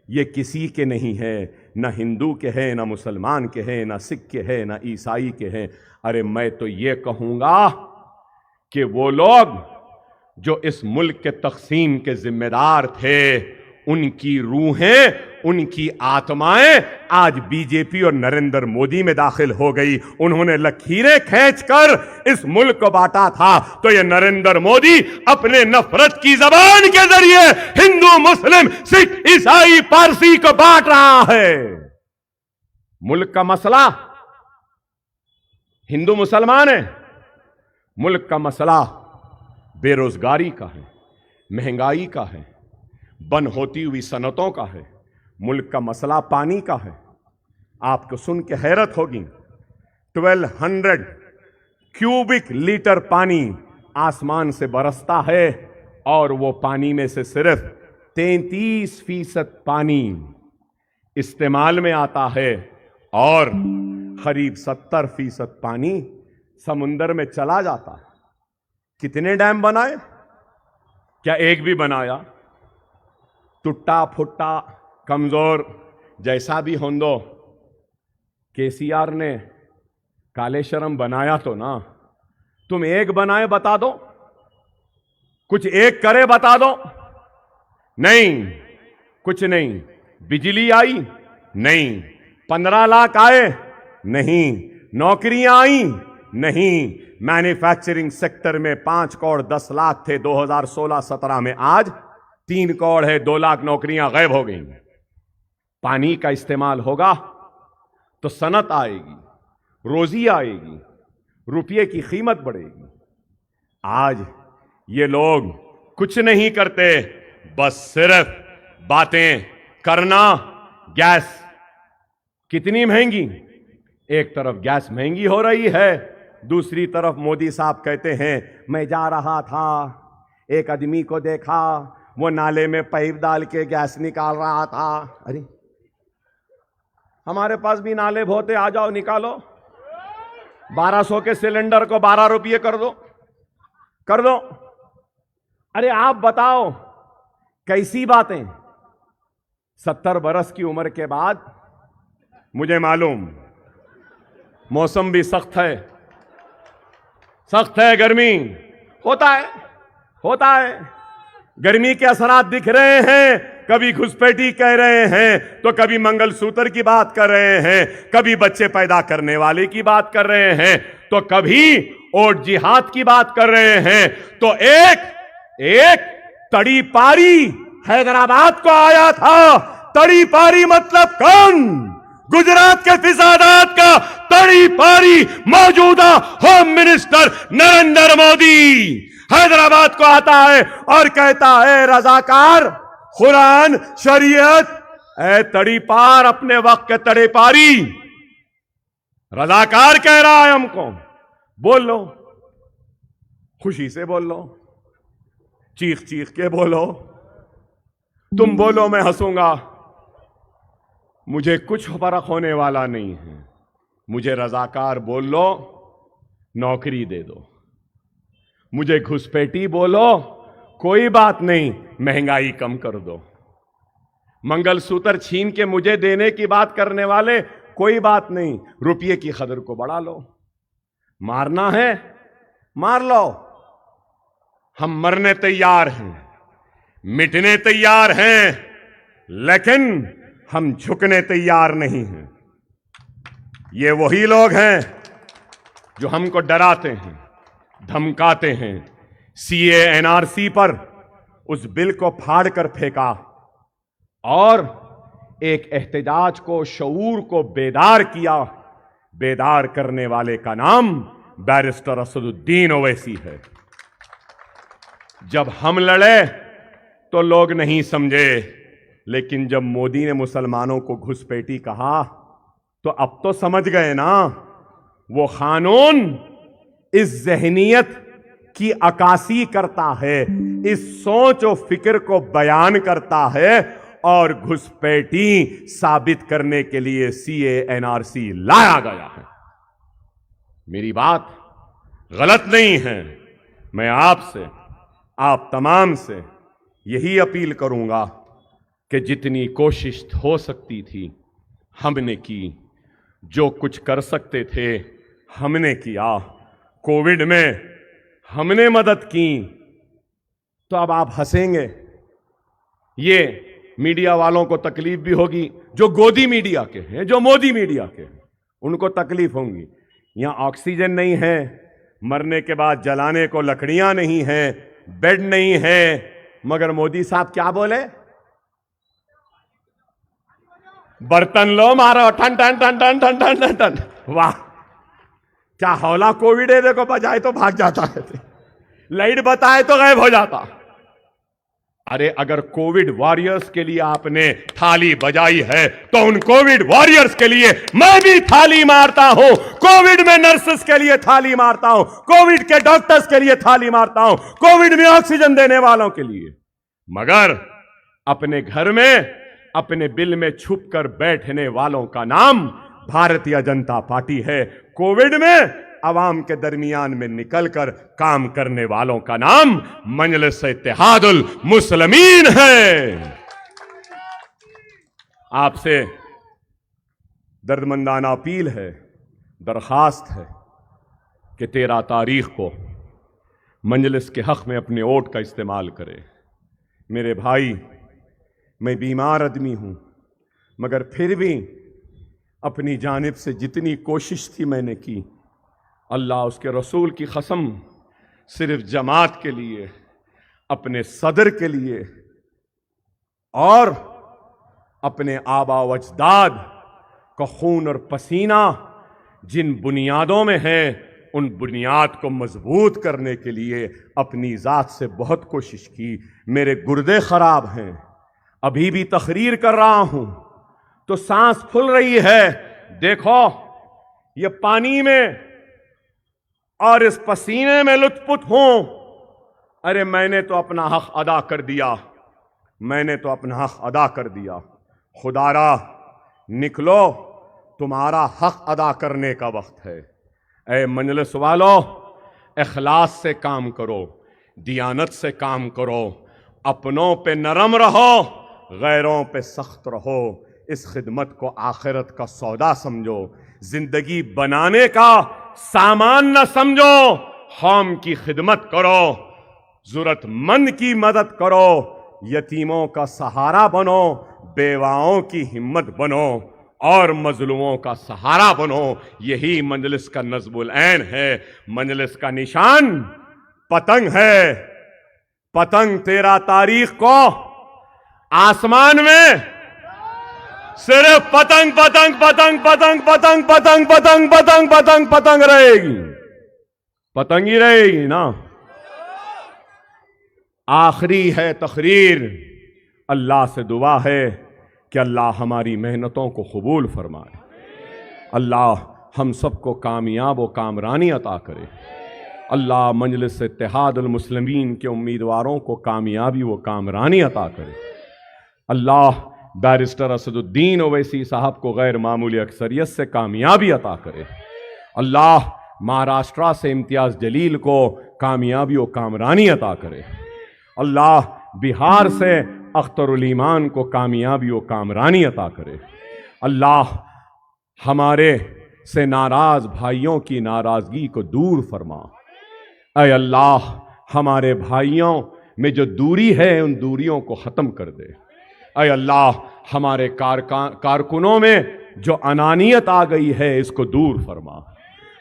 ये किसी के नहीं है, ना हिंदू के हैं, ना मुसलमान के हैं, ना सिख के हैं, ना ईसाई के हैं। अरे मैं तो ये कहूंगा कि वो लोग जो इस मुल्क के तकसीम के जिम्मेदार थे, उनकी रूहें, उनकी आत्माएं आज बीजेपी और नरेंद्र मोदी में दाखिल हो गई। उन्होंने लकीरें खींचकर इस मुल्क को बांटा था, तो ये नरेंद्र मोदी अपने नफरत की जबान के जरिए हिंदू, मुस्लिम, सिख, ईसाई, पारसी को बांट रहा है। मुल्क का मसला हिंदू मुसलमान है, मुल्क का मसला बेरोजगारी का है, महंगाई का है, बंद होती हुई सनतों का है। मुल्क का मसला पानी का है। आपको सुन के हैरत होगी, 1200 क्यूबिक लीटर पानी आसमान से बरसता है और वो पानी में से सिर्फ 33% पानी इस्तेमाल में आता है और करीब 70% पानी समुंदर में चला जाता है। कितने डैम बनाए? क्या एक भी बनाया? टुट्टा फुट्टा कमजोर जैसा भी हों दो, केसीआर ने कालेश्वरम बनाया तो ना, तुम एक बनाए बता दो, कुछ एक करे बता दो। नहीं, कुछ नहीं। बिजली आई? नहीं। 15 लाख आए? नहीं। नौकरियां आई? नहीं। मैन्युफैक्चरिंग सेक्टर में 5 करोड़ 10 लाख थे 2016-17 में, आज 3 करोड़ है, 2 लाख नौकरियां गायब हो गई। पानी का इस्तेमाल होगा तो सनत आएगी, रोजी आएगी, रुपये की कीमत बढ़ेगी। आज ये लोग कुछ नहीं करते, बस सिर्फ बातें करना। गैस कितनी महंगी? एक तरफ गैस महंगी हो रही है, दूसरी तरफ मोदी साहब कहते हैं मैं जा रहा था, एक आदमी को देखा वो नाले में पाइप डाल के गैस निकाल रहा था। अरे हमारे पास भी नाले बहुत है, आ जाओ निकालो। 1200 के सिलेंडर को 12 रुपये कर दो, कर दो। अरे आप बताओ कैसी बातें। 70 बरस की उम्र के बाद, मुझे मालूम मौसम भी सख्त है, सख्त है, गर्मी होता है, होता है। गर्मी के असरात दिख रहे हैं, कभी घुसपैठी कह रहे हैं तो कभी मंगलसूत्र की बात कर रहे हैं, कभी बच्चे पैदा करने वाले की बात कर रहे हैं तो कभी ओट जिहाद की बात कर रहे हैं। तो एक तड़ी पारी हैदराबाद को आया था। तड़ी पारी मतलब कौन? गुजरात के फिसादात का तड़ी पारी मौजूदा होम मिनिस्टर नरेंद्र मोदी हैदराबाद को आता है और कहता है रजाकार, कुरान, शरीयत। ए तड़ी पार, अपने वक्त के तड़ी पारी रजाकार कह रहा है हमको। बोल लो, खुशी से बोल लो, चीख चीख के बोलो। तुम बोलो मैं हंसूंगा, मुझे कुछ फर्क होने वाला नहीं है। मुझे रजाकार बोल लो, नौकरी दे दो। मुझे घुसपैठी बोलो, कोई बात नहीं, महंगाई कम कर दो। मंगलसूत्र छीन के मुझे देने की बात करने वाले, कोई बात नहीं, रुपये की कदर को बढ़ा लो। मारना है मार लो, हम मरने तैयार हैं, मिटने तैयार हैं, लेकिन हम झुकने तैयार नहीं हैं। ये वही लोग हैं जो हमको डराते हैं, धमकाते हैं। सीए एनआरसी पर उस बिल को फाड़ कर फेंका और एक एहतजाज को, शऊर को बेदार किया। बेदार करने वाले का नाम बैरिस्टर असदुद्दीन ओवैसी है। जब हम लड़े तो लोग नहीं समझे, लेकिन जब मोदी ने मुसलमानों को घुसपैठी कहा तो अब तो समझ गए ना। वो कानून इस जहनियत की अक्कासी करता है, इस सोच और फिक्र को बयान करता है और घुसपैठी साबित करने के लिए सीए एनआरसी लाया गया है। मेरी बात गलत नहीं है। मैं आपसे, आप तमाम से यही अपील करूंगा कि जितनी कोशिश हो सकती थी हमने की, जो कुछ कर सकते थे हमने किया। कोविड में हमने मदद की। तो अब आप हंसेंगे, ये मीडिया वालों को तकलीफ भी होगी, जो गोदी मीडिया के हैं, जो मोदी मीडिया के हैं, उनको तकलीफ होंगी। यहां ऑक्सीजन नहीं है, मरने के बाद जलाने को लकड़ियां नहीं है, बेड नहीं है, मगर मोदी साहब क्या बोले? बर्तन लो, मारो, ठन ठन ठन ठन ठन ठन ठन ठन। वाह, क्या हौला कोविड है, देखो बजाए तो भाग जाता है, लाइट बताए तो गायब हो जाता। अरे अगर कोविड वॉरियर्स के लिए आपने थाली बजाई है तो उन कोविड वॉरियर्स के लिए मैं भी थाली मारता हूं। कोविड में नर्सेस के लिए थाली मारता हूं, कोविड के डॉक्टर्स के लिए थाली मारता हूं, कोविड में ऑक्सीजन देने वालों के लिए। मगर अपने घर में अपने बिल में छुप कर बैठने वालों का नाम भारतीय जनता पार्टी है। कोविड में अवाम के दरमियान में निकलकर काम करने वालों का नाम मजलिस इत्तेहादुल मुस्लिमीन है। आपसे दर्दमंदाना अपील है, दरखास्त है कि 13 तारीख को मजलिस के हक में अपने वोट का इस्तेमाल करें। मेरे भाई, मैं बीमार आदमी हूं, मगर फिर भी अपनी जानिब से जितनी कोशिश थी मैंने की। अल्लाह उसके रसूल की कसम, सिर्फ जमात के लिए, अपने सदर के लिए और अपने आबा व अजदाद का खून और पसीना जिन बुनियादों में है, उन बुनियाद को मजबूत करने के लिए अपनी ज़ात से बहुत कोशिश की। मेरे गुर्दे खराब हैं, अभी भी तकरीर कर रहा हूं तो सांस फूल रही है। देखो ये पानी में और इस पसीने में लुत्फुत हूं। अरे मैंने तो अपना हक अदा कर दिया, मैंने तो अपना हक अदा कर दिया। खुदारा निकलो, तुम्हारा हक अदा करने का वक्त है। ऐ मजलिस वालों, इखलास से काम करो, दियानत से काम करो, अपनों पे नरम रहो, गैरों पे सख्त रहो। इस खिदमत को आखिरत का सौदा समझो, जिंदगी बनाने का सामान न समझो। कौम की खिदमत करो, जरूरतमंद की मदद करो, यतीमों का सहारा बनो, बेवाओं की हिम्मत बनो और मजलूमों का सहारा बनो। यही मजलिस का नज़्मुल ऐन है। मजलिस का निशान पतंग है। पतंग 13 तारीख को आसमान में सिर्फ पतंग पतंग पतंग पतंग पतंग पतंग पतंग पतंग पतंग पतंग रहेगी, पतंग ही रहेगी ना। आखिरी है तकरीर। अल्लाह से दुआ है कि अल्लाह हमारी मेहनतों को कबूल फरमाए, अल्लाह हम सबको कामयाब व कामरानी अता करे, अल्लाह मजलिस इत्तेहादुल मुस्लिमीन के उम्मीदवारों को कामयाबी व कामरानी अता करे, अल्लाह बैरिस्टर असदुद्दीन ओवैसी साहब को गैर मामूली अक्सरियत से कामयाबी अता करे, अल्लाह महाराष्ट्र से इम्तियाज़ जलील को कामयाबी व कामरानी अता करे, अल्लाह बिहार से अख्तरुल ईमान को कामयाबी व कामरानी अता करे, अल्लाह हमारे से नाराज भाइयों की नाराजगी को दूर फरमा। ऐ अल्लाह हमारे भाइयों में जो दूरी है उन दूरियों को ख़त्म कर दे। ऐ अल्लाह हमारे कारकुनों में जो अनानियत आ गई है इसको दूर फरमा।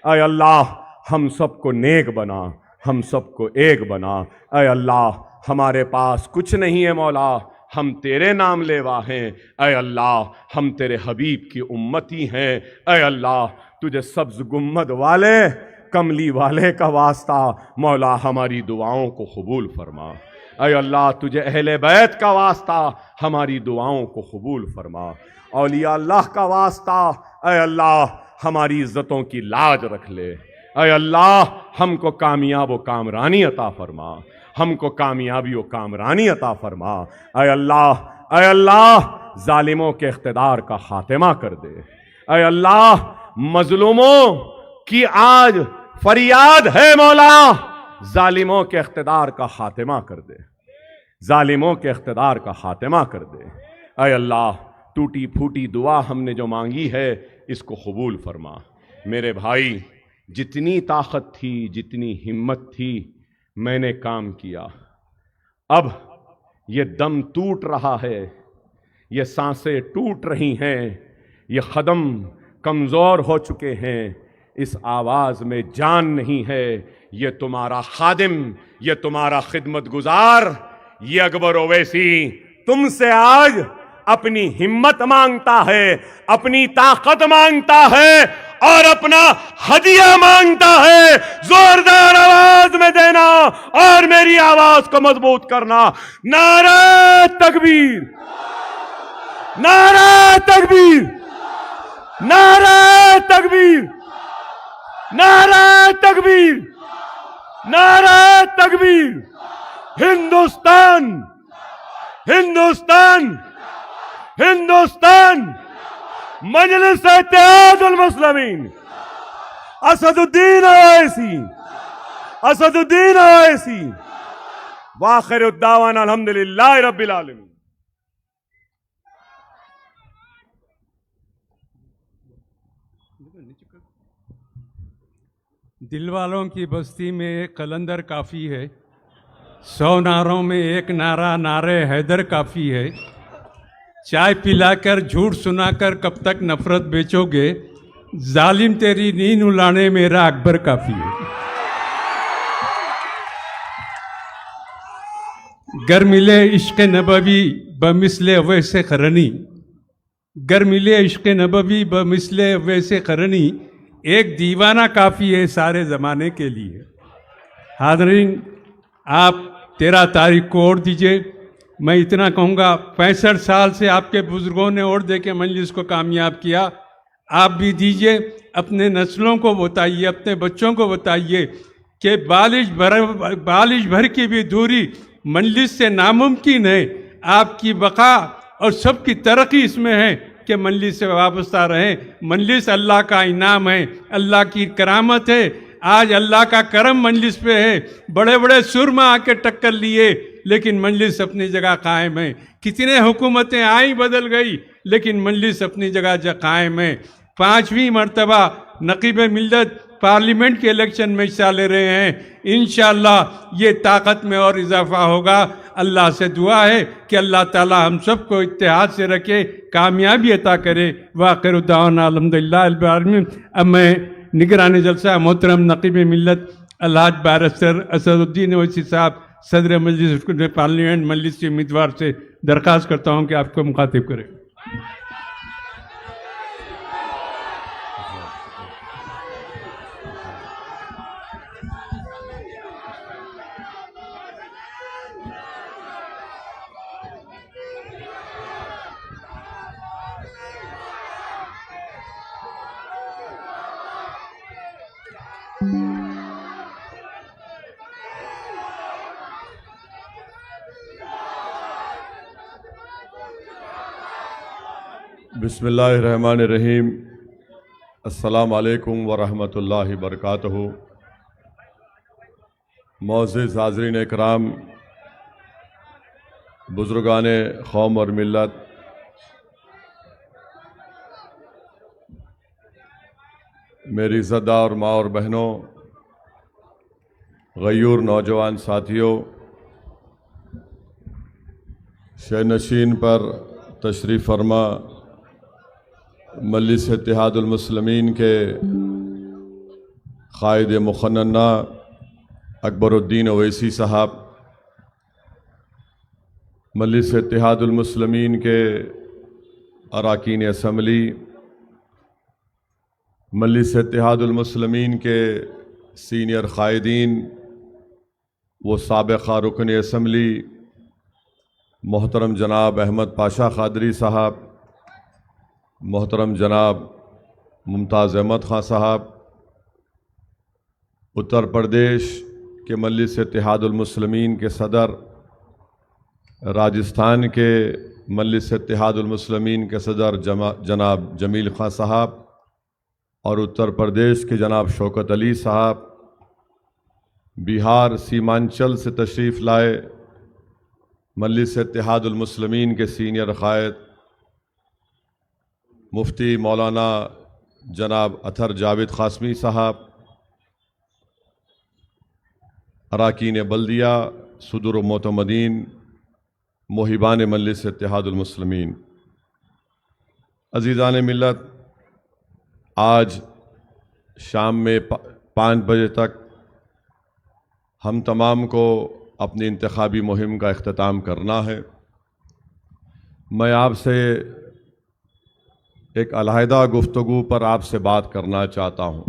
ऐ अल्लाह हम सबको नेक बना, हम सबको एक बना। ऐ अल्लाह हमारे पास कुछ नहीं है मौला, हम तेरे नाम लेवा हैं। ऐ अल्लाह हम तेरे हबीब की उम्मती हैं। ऐ अल्लाह तुझे सब्ज़ गुम्मद वाले कमली वाले का वास्ता मौला हमारी दुआओं को कबूल फरमा। ऐ अल्लाह तुझे अहले बैत का वास्ता हमारी दुआओं को कबूल फरमा। औलिया अल्लाह का वास्ता ऐ अल्लाह हमारी इज़्ज़तों की लाज रख ले। ऐ अल्लाह हमको कामयाब व कामरानी अता फरमा, हमको कामयाबी व कामरानी अता फरमा। ऐ अल्लाह जालिमों के इख्तिदार का खात्मा कर दे। ऐ अल्लाह मजलूमों की आज फरियाद है मौला, जालिमों के इख्तिदार का खात्मा कर दे, जालिमों के इख्तिदार का खात्मा कर दे। ऐ अल्लाह टूटी फूटी दुआ हमने जो मांगी है इसको कबूल फरमा। मेरे भाई, जितनी ताकत थी, जितनी हिम्मत थी, मैंने काम किया। अब ये दम टूट रहा है, ये सांसें टूट रही हैं, ये कदम कमज़ोर हो चुके हैं, इस आवाज़ में जान नहीं है। ये तुम्हारा खादिम, ये तुम्हारा खिदमत गुजार, ये अकबर ओवैसी तुमसे आज अपनी हिम्मत मांगता है, अपनी ताकत मांगता है और अपना हदिया मांगता है। जोरदार आवाज में देना और मेरी आवाज को मजबूत करना। नारा तकबीर, नारा तकबीर, नारा तकबीर, नारा तकबीर, नारा तकबीर। हिंदुस्तान, हिंदुस्तान, हिंदुस्तान। मजलिस इत्तेहादुल मुस्लिमीन, असदुद्दीन ओवैसी, असदुद्दीन ओवैसी। वाखिर दावाना अल्हम्दुलिल्लाह रब्बिल आलमीन। दिल वालों की बस्ती में एक कलंदर काफ़ी है, 100 नारों में एक नारा नारे हैदर काफ़ी है। चाय पिलाकर झूठ सुनाकर कब तक नफरत बेचोगे, जालिम तेरी नींद उलाने मेरा अकबर काफ़ी है। गर मिले इश्क नबवी बमिसले वैसे खरनी, गर मिले इश्क नबवी बमिसले वैसे खरनी, एक दीवाना काफ़ी है सारे ज़माने के लिए। हाज़रीन, आप 13 तारीख को वोट दीजिए। मैं इतना कहूँगा, 65 साल से आपके बुज़ुर्गों ने वोट दे के मजलिस को कामयाब किया। आप भी दीजिए, अपने नस्लों को बताइए, अपने बच्चों को बताइए कि बालिश भर की भी दूरी मजलिस से नामुमकिन है। आपकी बका और सबकी तरक्की इसमें है कि मजलिस से वाबस्ता रहें। मजलिस अल्लाह का इनाम है, अल्लाह की करामत है। आज अल्लाह का करम मजलिस पे है। बड़े बड़े सुरमा आके टक्कर लिए, लेकिन मजलिस अपनी जगह कायम है। कितने हुकूमतें आई बदल गई, लेकिन मजलिस अपनी जगह कायम है। 5वीं मरतबा नकीब मिल्लत पार्लियामेंट के इलेक्शन में हिस्सा ले रहे हैं। इंशाअल्लाह ये ताकत में और इजाफा होगा। अल्लाह से दुआ है कि अल्लाह ताला हम सबको इत्तेहाद से रखे, कामयाबी अता करे। वाखिर दावाना अल्हम्दुलिल्लाह रब्बिल आलमीन। अब मैं निगरानी जलसा मोहतरम नकीब मिल्लत अलहाज बैरिस्टर असदुद्दीन ओवैसी साहब सदर मजलिस पार्लियामेंट मजलिस के उम्मीदवार से दरख्वास्त करता हूँ कि आपको मुखातिब करें। बिस्मिल्लाहिर्रहमानिर्रहीम। अस्सलाम वालेकुम वरहमतुल्लाहि वबरकातुहू। मोअज़्ज़िज़ हाज़रीन इकराम, बुज़ुर्गान कौम और मिल्लत, मेरी इज़्ज़तदार माँ और बहनों, गयूर नौजवान साथियों, शहनशीन पर तशरीफ़ फरमा मजलिस इत्तेहादुल मुस्लिमीन के क़ाइद मुखन्ना अकबरुद्दीन ओवैसी साहब, मजलिस इत्तेहादुल मुस्लिमीन के अरकान असम्बली, मजलिस इत्तेहादुल मुस्लिमीन के सीनियर क़ायदीन व साबिक़ा रुकन असम्बली मोहतरम जनाब अहमद पाशा क़ादरी साहब, मोहतरम जनाब मुमताज़ अहमद ख़ान साहब, उत्तर प्रदेश के मजलिस इत्तेहादुल मुस्लिमीन के सदर, राजस्थान के मजलिस इत्तेहादुल मुस्लिमीन के सदर जनाब जमील ख़ान साहब और उत्तर प्रदेश के जनाब शौकत अली साहब, बिहार सीमांचल से तशरीफ़ लाए मजलिस इत्तेहादुल मुस्लिमीन के सीनियर क़ायद मुफ्ती मौलाना जनाब अथर जावेद क़ासमी साहब, अरकान बल्दिया, सुदूर मोतमदीन, मोहिबान मजलिस इत्तेहादुल मुस्लिमीन, अज़ीज़ान मिल्लत, आज शाम में 5 बजे तक हम तमाम को अपनी इंतखाबी मुहिम का इख्तिताम करना है। मैं आपसे एक अलहदा गुफ्तगू पर आपसे बात करना चाहता हूँ,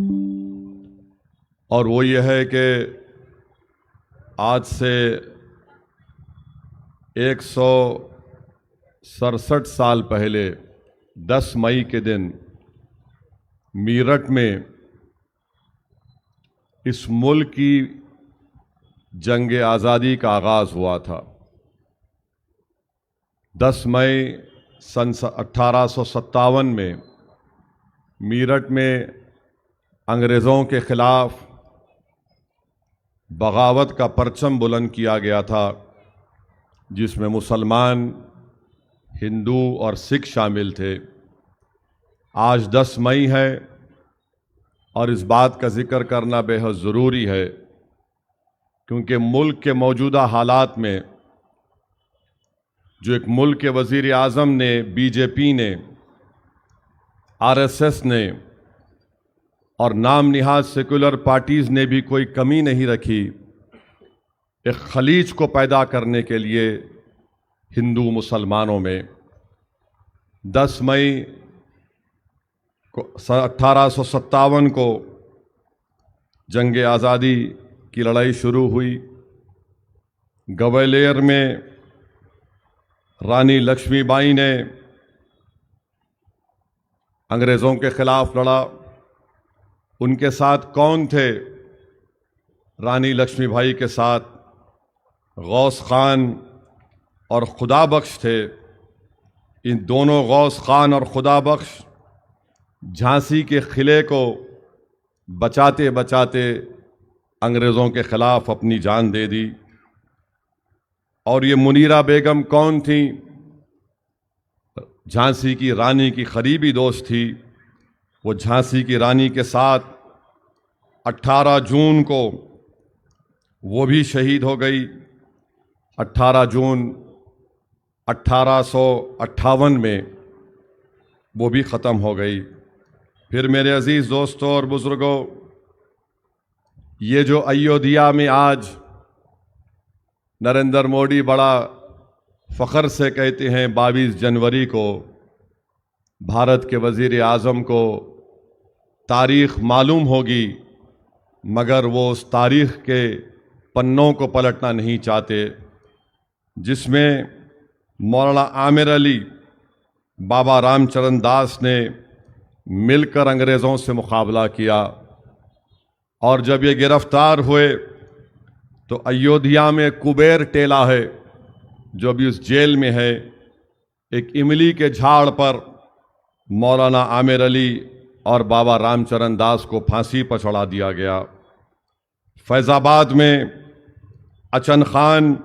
और वो ये है कि आज से 167 साल पहले 10 मई के दिन मीरठ में इस मुल्क की जंग आज़ादी का आगाज़ हुआ था। 10 मई सन 1857 में मीरठ में अंग्रेज़ों के ख़िलाफ़ बगावत का परचम बुलंद किया गया था, जिसमें मुसलमान, हिंदू और सिख शामिल थे। आज 10 मई है और इस बात का जिक्र करना बेहद ज़रूरी है, क्योंकि मुल्क के मौजूदा हालात में जो एक मुल्क के वज़ीर आज़म ने, बीजेपी ने, आरएसएस ने और नाम निहाद सेकुलर पार्टीज़ ने भी कोई कमी नहीं रखी एक खलीज को पैदा करने के लिए हिंदू मुसलमानों में। 10 मई को 1857 को जंग आज़ादी की लड़ाई शुरू हुई। ग्वालियर में रानी लक्ष्मीबाई ने अंग्रेज़ों के ख़िलाफ़ लड़ा। उनके साथ कौन थे? रानी लक्ष्मीबाई के साथ गौस खान और खुदा बख्श थे। इन दोनों गौस खान और खुदा बख्श झांसी के किले को बचाते बचाते अंग्रेज़ों के ख़िलाफ़ अपनी जान दे दी। और ये मुनीरा बेगम कौन थी? झांसी की रानी की करीबी दोस्त थी। वो झांसी की रानी के साथ 18 जून को वो भी शहीद हो गई। 18 जून 1858 में वो भी ख़त्म हो गई। फिर मेरे अज़ीज़ दोस्तों और बुज़ुर्गों, ये जो अयोध्या में आज नरेंद्र मोदी बड़ा फ़ख्र से कहते हैं 22 जनवरी को भारत के वज़ीर आज़म को तारीख़ मालूम होगी, मगर वो उस तारीख़ के पन्नों को पलटना नहीं चाहते, जिसमें मौलाना आमिर अली, बाबा रामचरण दास ने मिलकर अंग्रेज़ों से मुकाबला किया। और जब ये गिरफ़्तार हुए तो अयोध्या में कुबेर टेला है, जो अभी उस जेल में है, एक इमली के झाड़ पर मौलाना आमिर अली और बाबा रामचरण दास को फांसी पर चढ़ा दिया गया। फैज़ाबाद में अचन खान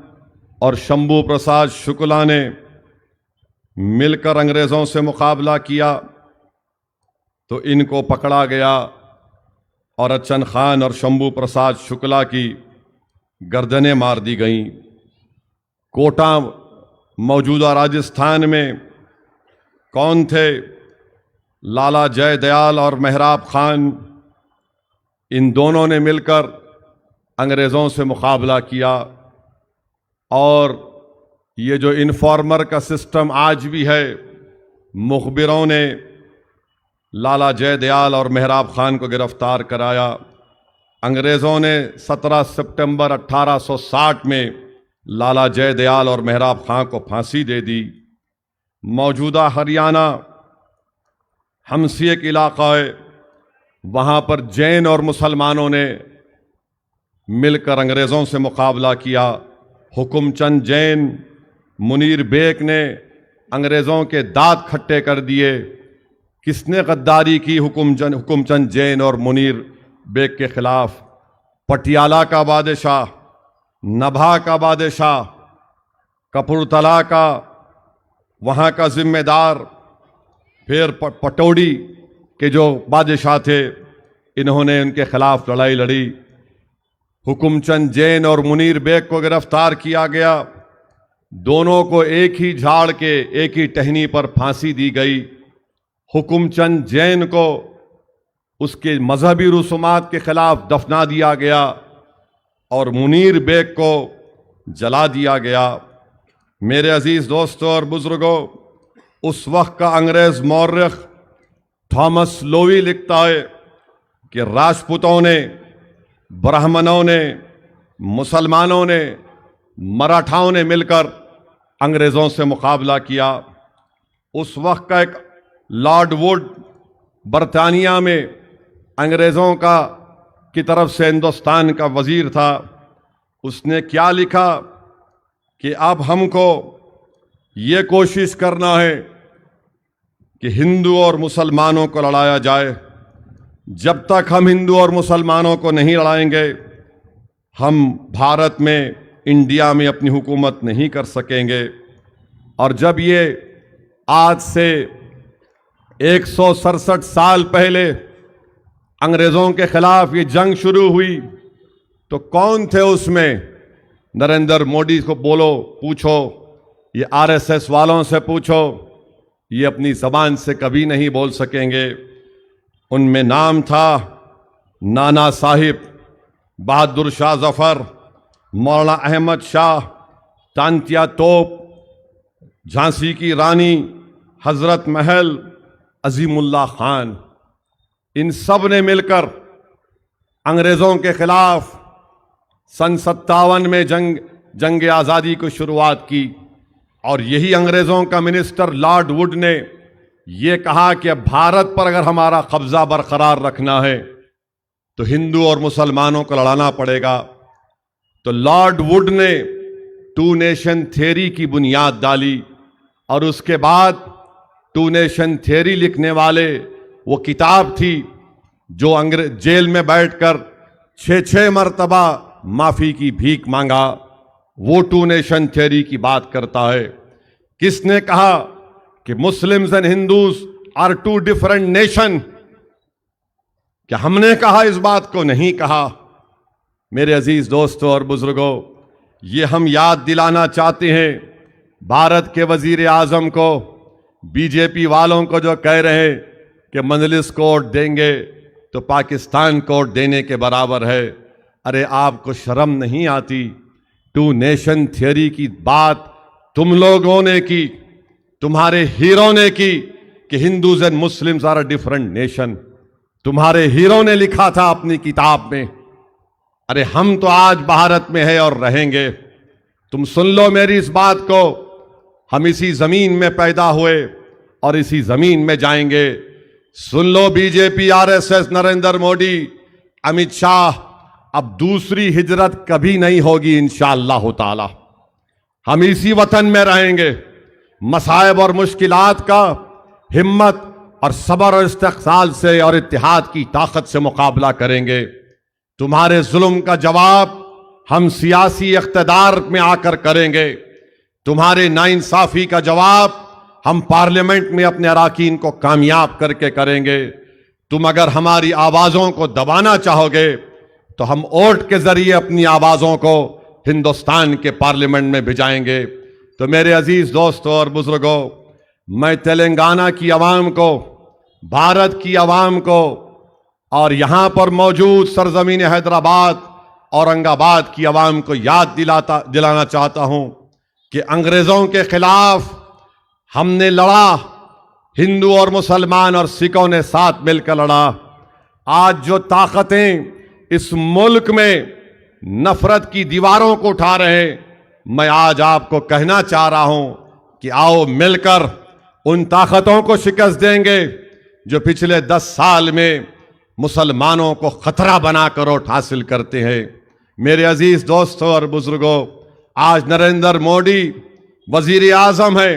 और शंभू प्रसाद शुक्ला ने मिलकर अंग्रेज़ों से मुकाबला किया तो इनको पकड़ा गया और अचन खान और शंभू प्रसाद शुक्ला की गर्दनें मार दी गईं। कोटा मौजूदा राजस्थान में कौन थे? लाला जयदयाल और मेहराब खान, इन दोनों ने मिलकर अंग्रेज़ों से मुकाबला किया। और ये जो इन्फॉर्मर का सिस्टम आज भी है, मुखबिरों ने लाला जयदयाल और मेहराब खान को गिरफ्तार कराया। अंग्रेज़ों ने 17 सितंबर 1860 में लाला जयदयाल और मेहराब खान को फांसी दे दी। मौजूदा हरियाणा हमसी एक इलाका है, वहाँ पर जैन और मुसलमानों ने मिलकर अंग्रेज़ों से मुकाबला किया। हुकुमचंद जैन, मुनीर बेग ने अंग्रेज़ों के दांत खट्टे कर दिए। किसने गद्दारी की? हुकुमचंद जैन और मुनीर बेग के ख़िलाफ़। पटियाला का बादशाह, नभा का बादशाह, कपूरथला का वहाँ का ज़िम्मेदार, फिर पटौड़ी के जो बादशाह थे, इन्होंने उनके ख़िलाफ़ लड़ाई लड़ी। हुकुमचंद जैन और मुनीर बेग को गिरफ्तार किया गया। दोनों को एक ही झाड़ के, एक ही टहनी पर फांसी दी गई। हुकुमचंद जैन को उसके मजहबी रसूमात के ख़िलाफ़ दफना दिया गया और मुनीर बेग को जला दिया गया। मेरे अजीज़ दोस्तों और बुज़ुर्गों, उस वक्त का अंग्रेज़ मौर्रिख थॉमस लोवी लिखता है कि राजपूतों ने, ब्राह्मणों ने, मुसलमानों ने, मराठाओं ने मिलकर अंग्रेज़ों से मुकाबला किया। उस वक्त का एक लॉर्ड वुड बरतानिया में अंग्रेज़ों की तरफ से हिंदुस्तान का वज़ीर था। उसने क्या लिखा कि अब हमको ये कोशिश करना है कि हिंदू और मुसलमानों को लड़ाया जाए। जब तक हम हिंदू और मुसलमानों को नहीं लड़ाएंगे, हम भारत में, इंडिया में अपनी हुकूमत नहीं कर सकेंगे। और जब ये आज से 167 साल पहले अंग्रेज़ों के खिलाफ ये जंग शुरू हुई, तो कौन थे उसमें? नरेंद्र मोदी को बोलो, पूछो, ये आरएसएस वालों से पूछो, ये अपनी ज़बान से कभी नहीं बोल सकेंगे। उनमें नाम था नाना साहिब, बहादुर शाह जफर, मौलाना अहमद शाह, तांत्या तोप, झांसी की रानी, हजरत महल, अजीमुल्लाह खान। इन सब ने मिलकर अंग्रेज़ों के खिलाफ सन 57 में जंग आज़ादी को शुरुआत की। और यही अंग्रेज़ों का मिनिस्टर लॉर्ड वुड ने यह कहा कि अब भारत पर अगर हमारा कब्जा बरकरार रखना है तो हिंदू और मुसलमानों को लड़ाना पड़ेगा। तो लॉर्ड वुड ने टू नेशन थ्योरी की बुनियाद डाली और उसके बाद टू नेशन थ्योरी लिखने वाले वो किताब थी जो अंग्रेज जेल में बैठकर 6 मरतबा माफ़ी की भीख मांगा, वो टू नेशन थ्योरी की बात करता है। किसने कहा कि Muslims and Hindus are two different nation? क्या हमने कहा? इस बात को नहीं कहा। मेरे अजीज दोस्तों और बुजुर्गों, ये हम याद दिलाना चाहते हैं भारत के वजीर आजम को, बीजेपी वालों को जो कह रहे हैं कि मजलिस कोर्ट देंगे तो पाकिस्तान कोर्ट देने के बराबर है। अरे आपको शर्म नहीं आती? टू नेशन थियरी की बात तुम लोगों ने की, तुम्हारे हीरो ने की कि Hindus and Muslims are a different nation. तुम्हारे हीरो ने लिखा था अपनी किताब में। अरे हम तो आज भारत में है और रहेंगे। तुम सुन लो मेरी इस बात को, हम इसी जमीन में पैदा हुए और इसी जमीन में जाएंगे। सुन लो बीजेपी, आरएसएस, नरेंद्र मोदी, अमित शाह, अब दूसरी हिजरत कभी नहीं होगी इंशाअल्लाह ताला। हम इसी वतन में रहेंगे। मसाइब और मुश्किलात का हिम्मत और सब्र और इस्तिक़साल से और इत्तिहाद की ताकत से मुकाबला करेंगे। तुम्हारे जुल्म का जवाब हम सियासी इख्तिदार में आकर करेंगे। तुम्हारे नाइंसाफी का जवाब हम पार्लियामेंट में अपने अराकीन को कामयाब करके करेंगे। तुम अगर हमारी आवाज़ों को दबाना चाहोगे तो हम वोट के जरिए अपनी आवाज़ों को हिंदुस्तान के पार्लियामेंट में भिजाएंगे। तो मेरे अजीज दोस्तों और बुजुर्गों, मैं तेलंगाना की आवाम को, भारत की आवाम को और यहाँ पर मौजूद सरजमीन हैदराबाद, औरंगाबाद की आवाम को याद दिलाना चाहता हूँ कि अंग्रेज़ों के खिलाफ हमने लड़ा, हिंदू और मुसलमान और सिखों ने साथ मिलकर लड़ा। आज जो ताकतें इस मुल्क में नफरत की दीवारों को उठा रहे हैं, मैं आज आपको कहना चाह रहा हूं कि आओ मिलकर उन ताकतों को शिकस्त देंगे जो पिछले 10 साल में मुसलमानों को खतरा बनाकर वोट हासिल करते हैं। मेरे अजीज दोस्तों और बुजुर्गों, आज नरेंद्र मोदी वजीर आजम है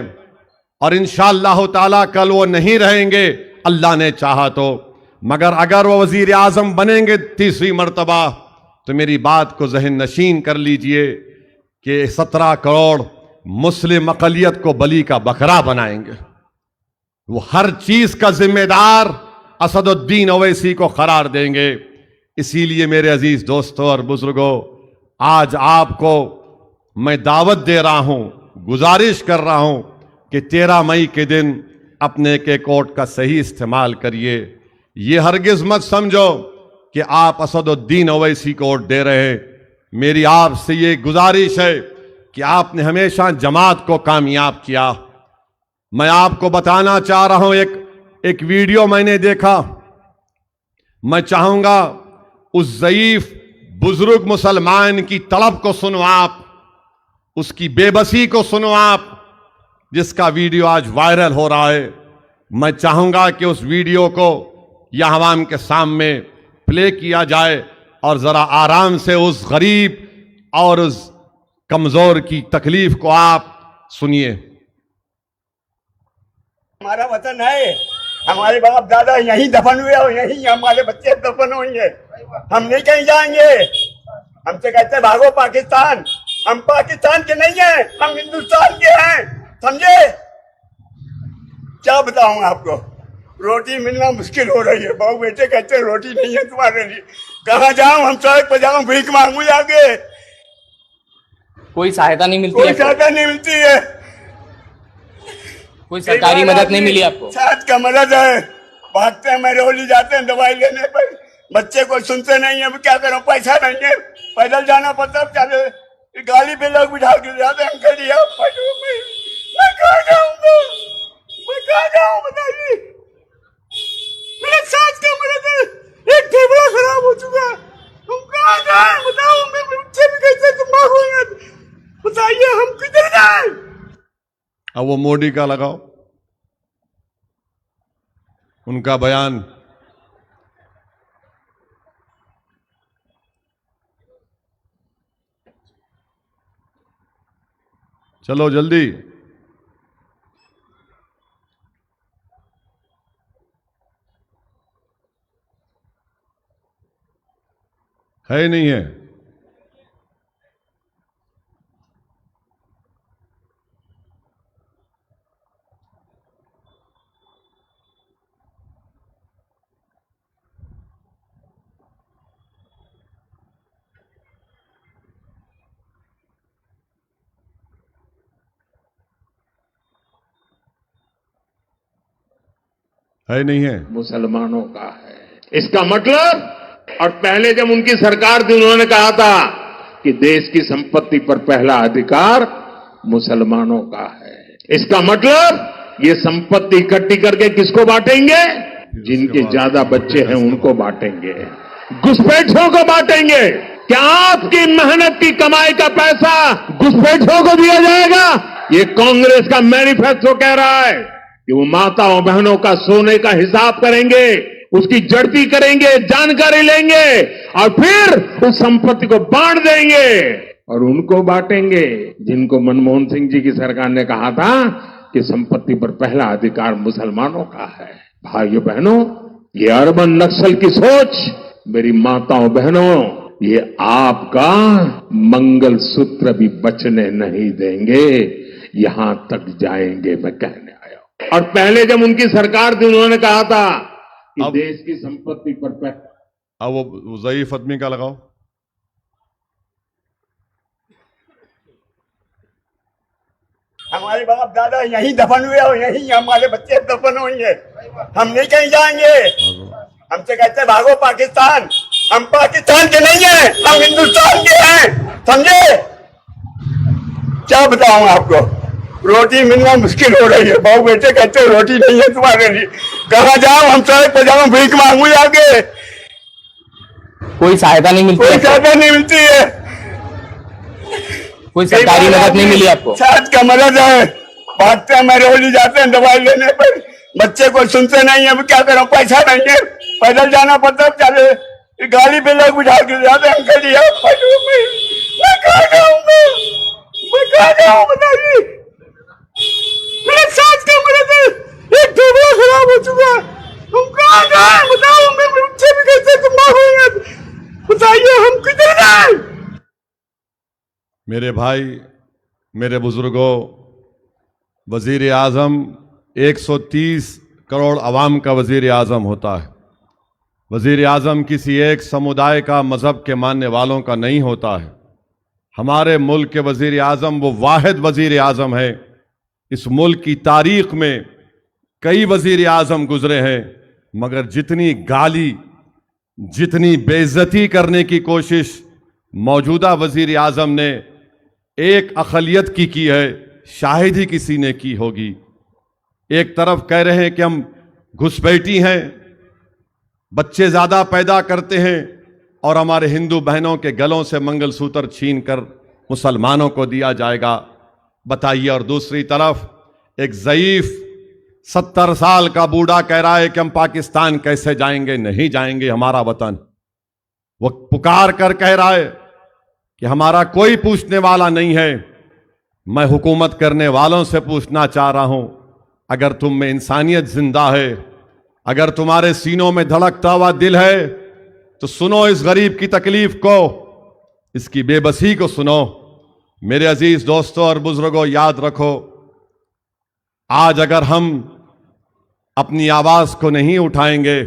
और इंशाअल्लाह ताला कल वो नहीं रहेंगे, अल्लाह ने चाहा तो। मगर अगर वो वजीर आजम बनेंगे तीसरी मर्तबा तो मेरी बात को जहन नशीन कर लीजिए कि 17 करोड़ मुस्लिम अक़लियत को बली का बकरा बनाएंगे। वो हर चीज का जिम्मेदार असदुद्दीन ओवैसी को करार देंगे। इसीलिए मेरे अजीज दोस्तों और बुजुर्गों, आज आपको मैं दावत दे रहा हूं, गुजारिश कर रहा हूं कि 13 मई के दिन अपने के कोर्ट का सही इस्तेमाल करिए। ये हरगिज मत समझो कि आप असदुद्दीन ओवैसी को वोट दे रहे हैं। मेरी आपसे ये गुजारिश है कि आपने हमेशा जमात को कामयाब किया। मैं आपको बताना चाह रहा हूं एक वीडियो मैंने देखा, मैं चाहूंगा उस ज़ईफ बुजुर्ग मुसलमान की तड़प को सुनो आप, उसकी बेबसी को सुनो आप, जिसका वीडियो आज वायरल हो रहा है। मैं चाहूंगा कि उस वीडियो को यह आवाम के सामने प्ले किया जाए और जरा आराम से उस गरीब और उस कमजोर की तकलीफ को आप सुनिए। हमारा वतन है, हमारे बाप दादा यहीं दफन हुए और यहीं हमारे बच्चे दफन होंगे। हम नहीं कहीं जाएंगे। हमसे कहते भागो पाकिस्तान, हम पाकिस्तान के नहीं हैं, हम हिंदुस्तान के हैं, समझे? क्या बताऊं आपको, रोटी मिलना मुश्किल हो रही है। बहू बेटे कहते रोटी नहीं है तुम्हारे लिए, कहाँ जाऊं? हम सड़क पर जाऊं, भीख मांगू जाके? कोई सहायता नहीं मिलती कोई है? सहायता नहीं मिलती है। कोई सरकारी मदद नहीं मिली आपको? साथ का मदद है, भागते हैं मेरोली जाते हैं दवाई लेने पर, बच्चे को सुनते नहीं है। क्या करूं, पैसा नहीं है, पैदल जाना पड़ता है। चले गाड़ी पे लोग बिठा के जाते हैं। अंकल जी आप मैं कहाँ जाऊंगा, मैं कहाँ जाऊं बताइए? मेरे साथ का मदद है, एक फेफड़ा खराब हो चुका, हम कहाँ जाए बताओ? मैं उठे भी कैसे तुम भागोगे बताइए, हम किधर जाए? अब वो मोदी का लगाओ, उनका बयान। चलो जल्दी। है नहीं है? है नहीं है? मुसलमानों का है इसका मतलब। और पहले जब उनकी सरकार थी उन्होंने कहा था कि देश की संपत्ति पर पहला अधिकार मुसलमानों का है। इसका मतलब ये संपत्ति इकट्ठी करके किसको बांटेंगे? जिनके ज्यादा बच्चे हैं उनको बांटेंगे, घुसपैठियों को बांटेंगे। क्या आपकी मेहनत की कमाई का पैसा घुसपैठियों को दिया जाएगा? ये कांग्रेस का मैनिफेस्टो कह रहा है कि वो माताओं बहनों का सोने का हिसाब करेंगे, उसकी जड़ती करेंगे, जानकारी लेंगे और फिर उस संपत्ति को बांट देंगे और उनको बांटेंगे जिनको मनमोहन सिंह जी की सरकार ने कहा था कि संपत्ति पर पहला अधिकार मुसलमानों का है। भाइयों बहनों, ये अर्बन नक्सल की सोच, मेरी माताओं बहनों, ये आपका मंगल सूत्र भी बचने नहीं देंगे, यहां तक जाएंगे मैं कहने आया हूं। और पहले जब उनकी सरकार थी उन्होंने कहा था कि देश की संपत्ति पर अब वो ज़ईफ आदमी का लगाओ। हमारे बाप दादा यहीं दफन हुए और यहीं हमारे बच्चे दफन होंगे। हम नहीं कहीं जाएंगे। हमसे कहते भागो पाकिस्तान, हम पाकिस्तान के नहीं हैं, हम हिंदुस्तान के हैं, समझे? क्या बताऊं आपको, रोटी मिलना मुश्किल हो रही है। बहू बेटे कहते रोटी नहीं है तुम्हारे लिए, कहाँ जाऊं? हम सड़क पर जाऊं, भीख मांगू जाके? कोई सहायता नहीं मिलती कोई है? सहायता नहीं मिलती है। कोई सरकारी मदद नहीं मिली आपको? साथ का मदद है, भागते हैं मेरोली जाते हैं दवाई लेने पर, बच्चे को सुनते नहीं है। क्या करूं, पैसा नहीं है, पैदल जाना पड़ता है। चले गाड़ी पे लोग बिठा के जाते हैं। अंकल जी आप मैं कहाँ जाऊंगा, मैं कहाँ जाऊं बताइए? मेरे साथ का मदद है, एक फेफड़ा खराब हो चुका, हम कहाँ जाए बताओ? मैं उठे भी कैसे तुम भागोगे बताइए, हम किधर जाए? मेरे भाई, मेरे बुजुर्गों, वजीर आजम 130 करोड़ अवाम का वजीर आजम होता है। वजीर आजम किसी एक समुदाय का, मजहब के मानने वालों का नहीं होता है। हमारे मुल्क के वजीर आजम वो वाहिद वजीर आजम है। इस मुल्क की तारीख में कई वजीर आजम गुजरे हैं, मगर जितनी गाली, जितनी बेइज्जती करने की कोशिश मौजूदा वजीर आजम ने एक अक़लियत की है, शायद ही किसी ने की होगी। एक तरफ कह रहे हैं कि हम घुसपैठी हैं, बच्चे ज्यादा पैदा करते हैं और हमारे हिंदू बहनों के गलों से मंगलसूत्र छीनकर मुसलमानों को दिया जाएगा। बताइए। और दूसरी तरफ एक ज़ईफ 70 साल का बूढ़ा कह रहा है कि हम पाकिस्तान कैसे जाएंगे, नहीं जाएंगे, हमारा वतन। वो पुकार कर कह रहा है कि हमारा कोई पूछने वाला नहीं है। मैं हुकूमत करने वालों से पूछना चाह रहा हूं, अगर तुम में इंसानियत जिंदा है, अगर तुम्हारे सीनों में धड़कता हुआ दिल है, तो सुनो इस गरीब की तकलीफ को, इसकी बेबसी को सुनो। मेरे अजीज दोस्तों और बुजुर्गों, याद रखो, आज अगर हम अपनी आवाज को नहीं उठाएंगे,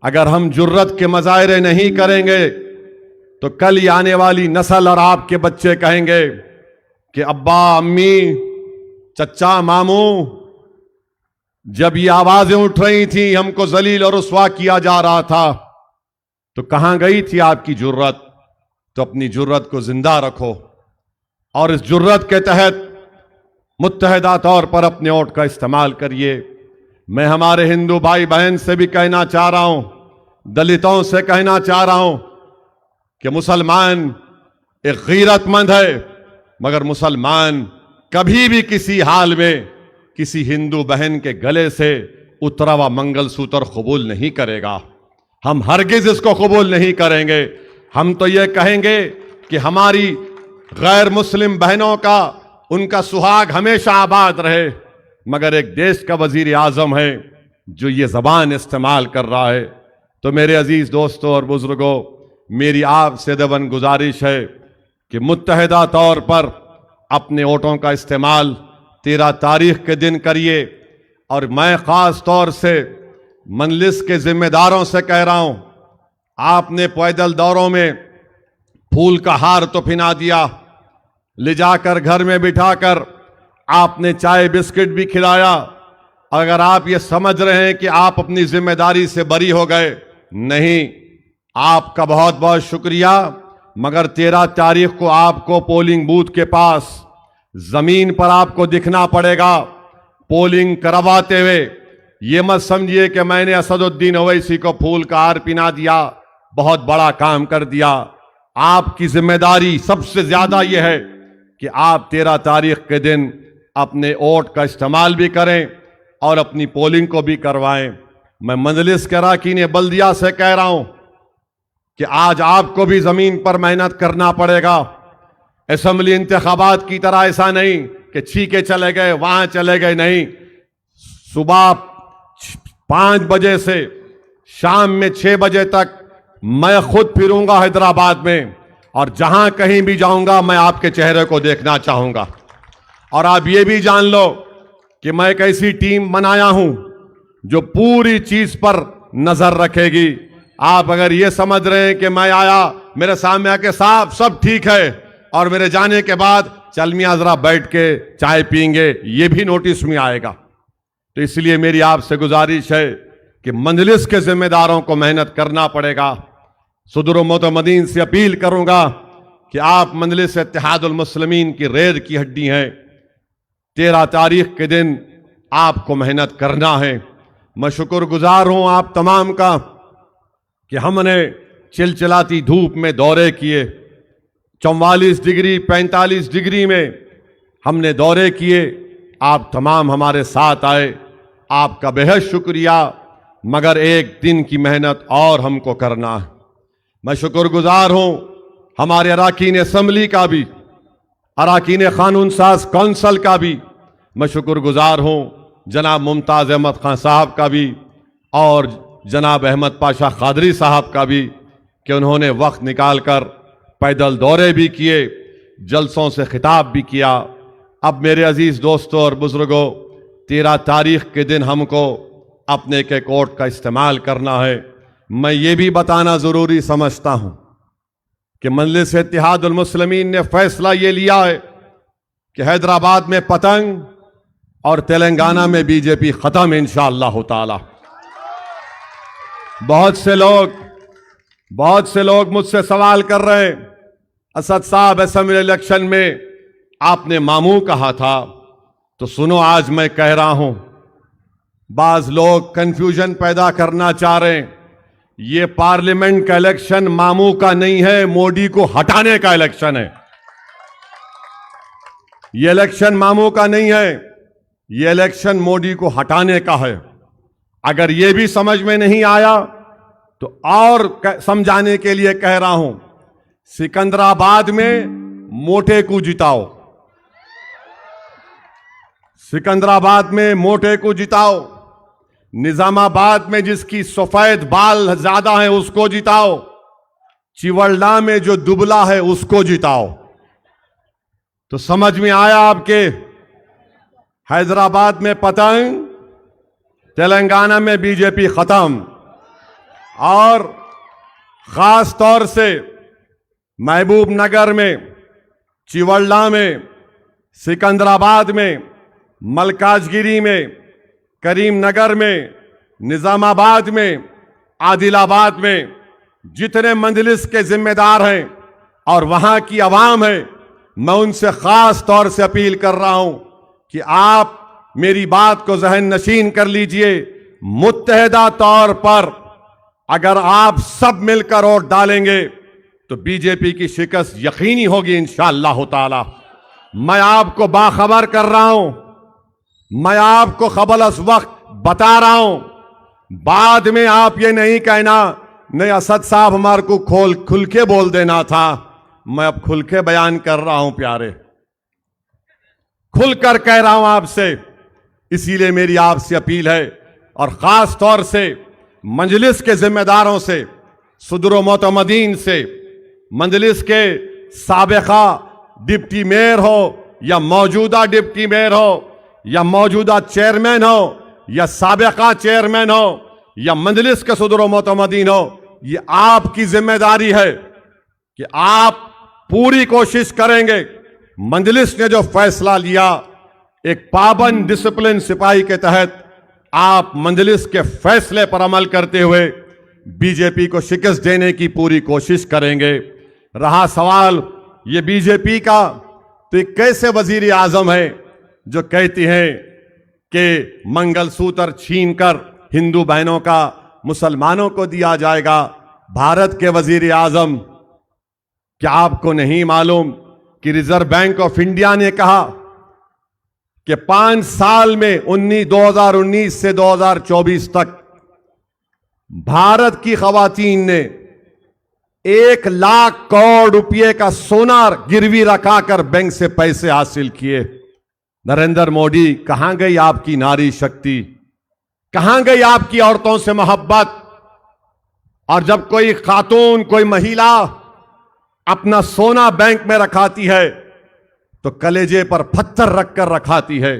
अगर हम जुर्रत के मजाहरे नहीं करेंगे, तो कल ही आने वाली नस्ल और आपके बच्चे कहेंगे कि अब्बा, अम्मी, चचा, मामू, जब ये आवाजें उठ रही थी, हमको जलील और रुस्वा किया जा रहा था, तो कहां गई थी आपकी जुर्रत? तो अपनी जुर्रत को जिंदा रखो और इस जुर्रत के तहत मुत्तहदा तौर पर अपने वोट का इस्तेमाल करिए। मैं हमारे हिंदू भाई बहन से भी कहना चाह रहा हूं, दलितों से कहना चाह रहा हूं कि मुसलमान एक गैरतमंद है, मगर मुसलमान कभी भी किसी हाल में किसी हिंदू बहन के गले से उतरा हुआ मंगलसूत्र कबूल नहीं करेगा। हम हरगिज इसको कबूल नहीं करेंगे। हम तो ये कहेंगे कि हमारी गैर मुस्लिम बहनों का, उनका सुहाग हमेशा आबाद रहे, मगर एक देश का वजीर आजम है जो ये जबान इस्तेमाल कर रहा है। तो मेरे अजीज दोस्तों और बुजुर्गों, मेरी आपसे दबन गुजारिश है कि मुत्तहदा तौर पर अपने वोटों का इस्तेमाल 13 तारीख के दिन करिए। और मैं खास तौर से मजलिस के जिम्मेदारों से कह रहा हूं, आपने पैदल दौरों में फूल का हार तो पिना दिया, ले जाकर घर में बिठाकर आपने चाय बिस्किट भी खिलाया। अगर आप ये समझ रहे हैं कि आप अपनी जिम्मेदारी से बरी हो गए, नहीं, आपका बहुत बहुत शुक्रिया, मगर 13 तारीख को आपको पोलिंग बूथ के पास जमीन पर आपको दिखना पड़ेगा पोलिंग करवाते हुए। ये मत समझिए कि मैंने असदुद्दीन ओवैसी को फूल का हार पिना दिया, बहुत बड़ा काम कर दिया। आपकी जिम्मेदारी सबसे ज्यादा यह है कि आप 13 तारीख के दिन अपने वोट का इस्तेमाल भी करें और अपनी पोलिंग को भी करवाएं। मैं मजलिस के अरकान बल्दिया से कह रहा हूं कि आज आपको भी जमीन पर मेहनत करना पड़ेगा। असेंबली इंतखाबात की तरह ऐसा नहीं कि छीके चले गए, वहां चले गए, नहीं। सुबह 5 बजे से शाम में 6 बजे तक मैं खुद फिरूंगा हैदराबाद में, और जहां कहीं भी जाऊंगा मैं आपके चेहरे को देखना चाहूंगा। और आप ये भी जान लो कि मैं एक ऐसी टीम बनाया हूं जो पूरी चीज पर नजर रखेगी। आप अगर ये समझ रहे हैं कि मैं आया, मेरे सामने आके साहब सब ठीक है, और मेरे जाने के बाद चल मियां जरा बैठ के चाय पियेंगे, ये भी नोटिस में आएगा। तो इसलिए मेरी आपसे गुजारिश है कि मंजलिस के जिम्मेदारों को मेहनत करना पड़ेगा। सुदूर मोतमदीन से अपील करूंगा कि आप मंजलिस इत्तेहादुल मुस्लिमीन की रेद की हड्डी हैं। 13 तारीख के दिन आपको मेहनत करना है। मैं शुक्रगुजार हूं आप तमाम का कि हमने चिलचिलाती धूप में दौरे किए, 44 डिग्री 45 डिग्री में हमने दौरे किए, आप तमाम हमारे साथ आए, आपका बेहद शुक्रिया। मगर एक दिन की मेहनत और हमको करना है। मैं शुक्रगुजार हूं हमारे अरकान असेंबली का भी, अरकान कानून साज कौंसल का भी। मैं शुक्रगुजार हूं जनाब मुमताज अहमद खान साहब का भी और जनाब अहमद पाशा कादरी साहब का भी कि उन्होंने वक्त निकालकर पैदल दौरे भी किए, जलसों से खिताब भी किया। अब मेरे अजीज दोस्तों और बुजुर्गों, 13 तारीख के दिन हमको अपने के वोट का इस्तेमाल करना है। मैं ये भी बताना जरूरी समझता हूं कि मजलिस इत्तेहादुल मुस्लिमीन ने फैसला ये लिया है कि हैदराबाद में पतंग और तेलंगाना में बीजेपी खत्म इंशाअल्लाह ताला। बहुत से लोग मुझसे सवाल कर रहे हैं, असद साहब असेंबली इलेक्शन में आपने मामू कहा था, तो सुनो आज मैं कह रहा हूं बाज लोग कंफ्यूजन पैदा करना चाह रहे हैं। ये पार्लियामेंट का इलेक्शन मामू का नहीं है, मोदी को हटाने का इलेक्शन है। ये इलेक्शन मामू का नहीं है, ये इलेक्शन मोदी को हटाने का है। अगर ये भी समझ में नहीं आया तो और समझाने के लिए कह रहा हूं, सिकंदराबाद में मोटे को जिताओ, सिकंदराबाद में मोटे को जिताओ, निजामाबाद में जिसकी सफेद बाल ज्यादा है उसको जिताओ, चिवल्ला में जो दुबला है उसको जिताओ। तो समझ में आया आपके? हैदराबाद में पतंग, तेलंगाना में बीजेपी खत्म। और खास तौर से महबूब नगर में, चिवल्ला में, सिकंदराबाद में, मलकाजगिरी में, करीमनगर में, निजामाबाद में, आदिलाबाद में जितने मंजलिस के जिम्मेदार हैं और वहां की आवाम है, मैं उनसे खास तौर से अपील कर रहा हूं कि आप मेरी बात को जहन नशीन कर लीजिए। मुत्तहिदा तौर पर अगर आप सब मिलकर वोट डालेंगे तो बीजेपी की शिकस्त यकीनी होगी इंशाअल्लाह ताला। मैं आपको बाखबर कर रहा हूं, मैं आपको खबर इस वक्त बता रहा हूं। बाद में आप ये नहीं कहना नहीं असद साहब हमारे को खुल के बोल देना था। मैं अब खुल के बयान कर रहा हूं प्यारे, खुलकर कह रहा हूं आपसे। इसीलिए मेरी आपसे अपील है और खास तौर से मंजलिस के जिम्मेदारों से, सुदरो मोतमदीन से, मंजलिस के साबिका डिप्टी मेयर हो या मौजूदा डिप्टी मेयर हो या मौजूदा चेयरमैन हो या साबिका चेयरमैन हो या मंजलिस के सुदरो मोतमदीन हो, ये आपकी जिम्मेदारी है कि आप पूरी कोशिश करेंगे। मंजलिस ने जो फैसला लिया, एक पाबंद डिसिप्लिन सिपाही के तहत आप मंजलिस के फैसले पर अमल करते हुए बीजेपी को शिकस्त देने की पूरी कोशिश करेंगे। रहा सवाल ये बीजेपी का, तो एक कैसे वजीर आजम है जो कहती हैं कि मंगलसूत्र छीनकर हिंदू बहनों का मुसलमानों को दिया जाएगा। भारत के वजीर आजम, क्या आपको नहीं मालूम कि रिजर्व बैंक ऑफ इंडिया ने कहा कि 5 साल में 2019 से 2024 तक भारत की खवातीन ने 1 लाख करोड़ रुपए का सोना गिरवी रखाकर बैंक से पैसे हासिल किए। नरेंद्र मोदी, कहां गई आपकी नारी शक्ति, कहां गई आपकी औरतों से मोहब्बत? और जब कोई खातून, कोई महिला अपना सोना बैंक में रखाती है तो कलेजे पर पत्थर रखकर रखाती है,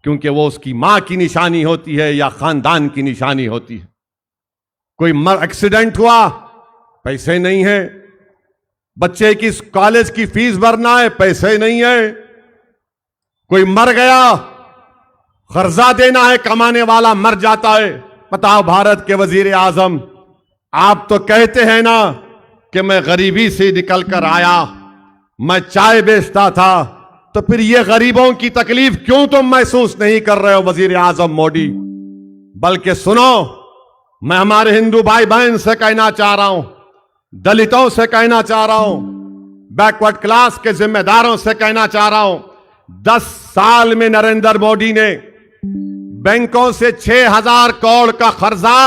क्योंकि वो उसकी मां की निशानी होती है या खानदान की निशानी होती है। कोई एक्सीडेंट हुआ, पैसे नहीं है। बच्चे की कॉलेज की फीस भरना है, पैसे नहीं है। कोई मर गया, कर्जा देना है, कमाने वाला मर जाता है। बताओ भारत के वजीर आजम, आप तो कहते हैं ना कि मैं गरीबी से निकल कर आया, मैं चाय बेचता था, तो फिर ये गरीबों की तकलीफ क्यों तुम महसूस नहीं कर रहे हो वजीर आजम मोदी? बल्कि सुनो, मैं हमारे हिंदू भाई बहन से कहना चाह रहा हूं, दलितों से कहना चाह रहा हूं, बैकवर्ड क्लास के जिम्मेदारों से कहना चाह रहा हूं, 10 साल में नरेंद्र मोदी ने बैंकों से 6,000 करोड़ का कर्जा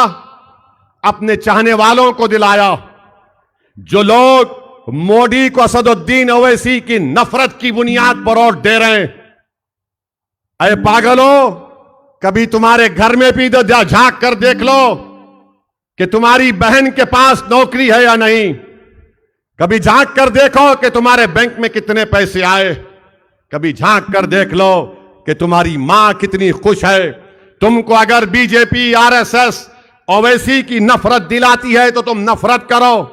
अपने चाहने वालों को दिलाया। जो लोग मोदी को असदुद्दीन ओवैसी की नफरत की बुनियाद पर वोट दे रहे हैं, अरे पागलों, कभी तुम्हारे घर में भी तो झांक कर देख लो कि तुम्हारी बहन के पास नौकरी है या नहीं। कभी झांक कर देखो कि तुम्हारे बैंक में कितने पैसे आए। कभी झांक कर देख लो कि तुम्हारी मां कितनी खुश है। तुमको अगर बीजेपी, आरएसएस, ओवैसी की नफरत दिलाती है तो तुम नफरत करो,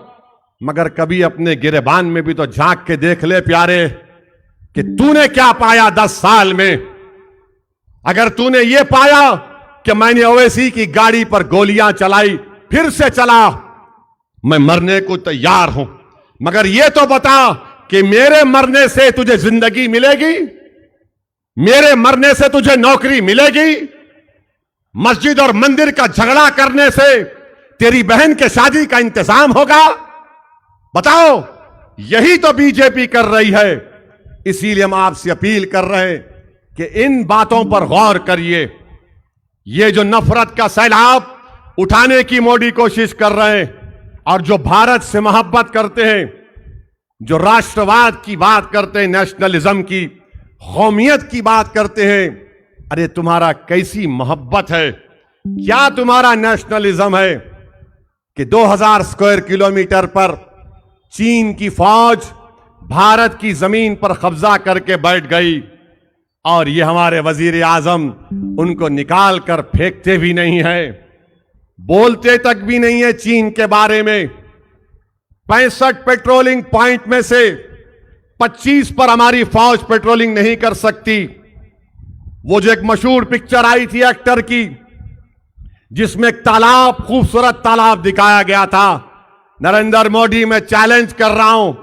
मगर कभी अपने गिरेबान में भी तो झांक के देख ले प्यारे कि तूने क्या पाया 10 साल में। अगर तूने ये पाया कि मैंने ओवैसी की गाड़ी पर गोलियां चलाई, फिर से चला, मैं मरने को तैयार हूं, मगर ये तो बता कि मेरे मरने से तुझे जिंदगी मिलेगी, मेरे मरने से तुझे नौकरी मिलेगी। मस्जिद और मंदिर का झगड़ा करने से तेरी बहन के शादी का इंतजाम होगा? बताओ, यही तो बीजेपी कर रही है। इसीलिए हम आपसे अपील कर रहे हैं कि इन बातों पर गौर करिए। ये जो नफरत का सैलाब उठाने की मोदी कोशिश कर रहे हैं और जो भारत से मोहब्बत करते हैं, जो राष्ट्रवाद की बात करते हैं, नेशनलिज्म की, कौमियत की बात करते हैं, अरे तुम्हारा कैसी मोहब्बत है? क्या तुम्हारा नेशनलिज्म है कि 2000 स्क्वायर किलोमीटर पर चीन की फौज भारत की जमीन पर कब्जा करके बैठ गई और ये हमारे वजीर आजम उनको निकाल कर फेंकते भी नहीं है, बोलते तक भी नहीं है चीन के बारे में। 65 पेट्रोलिंग पॉइंट में से 25 पर हमारी फौज पेट्रोलिंग नहीं कर सकती। वो जो एक मशहूर पिक्चर आई थी एक्टर की, जिसमें एक तालाब, खूबसूरत तालाब दिखाया गया था। नरेंद्र मोदी, मैं चैलेंज कर रहा हूं,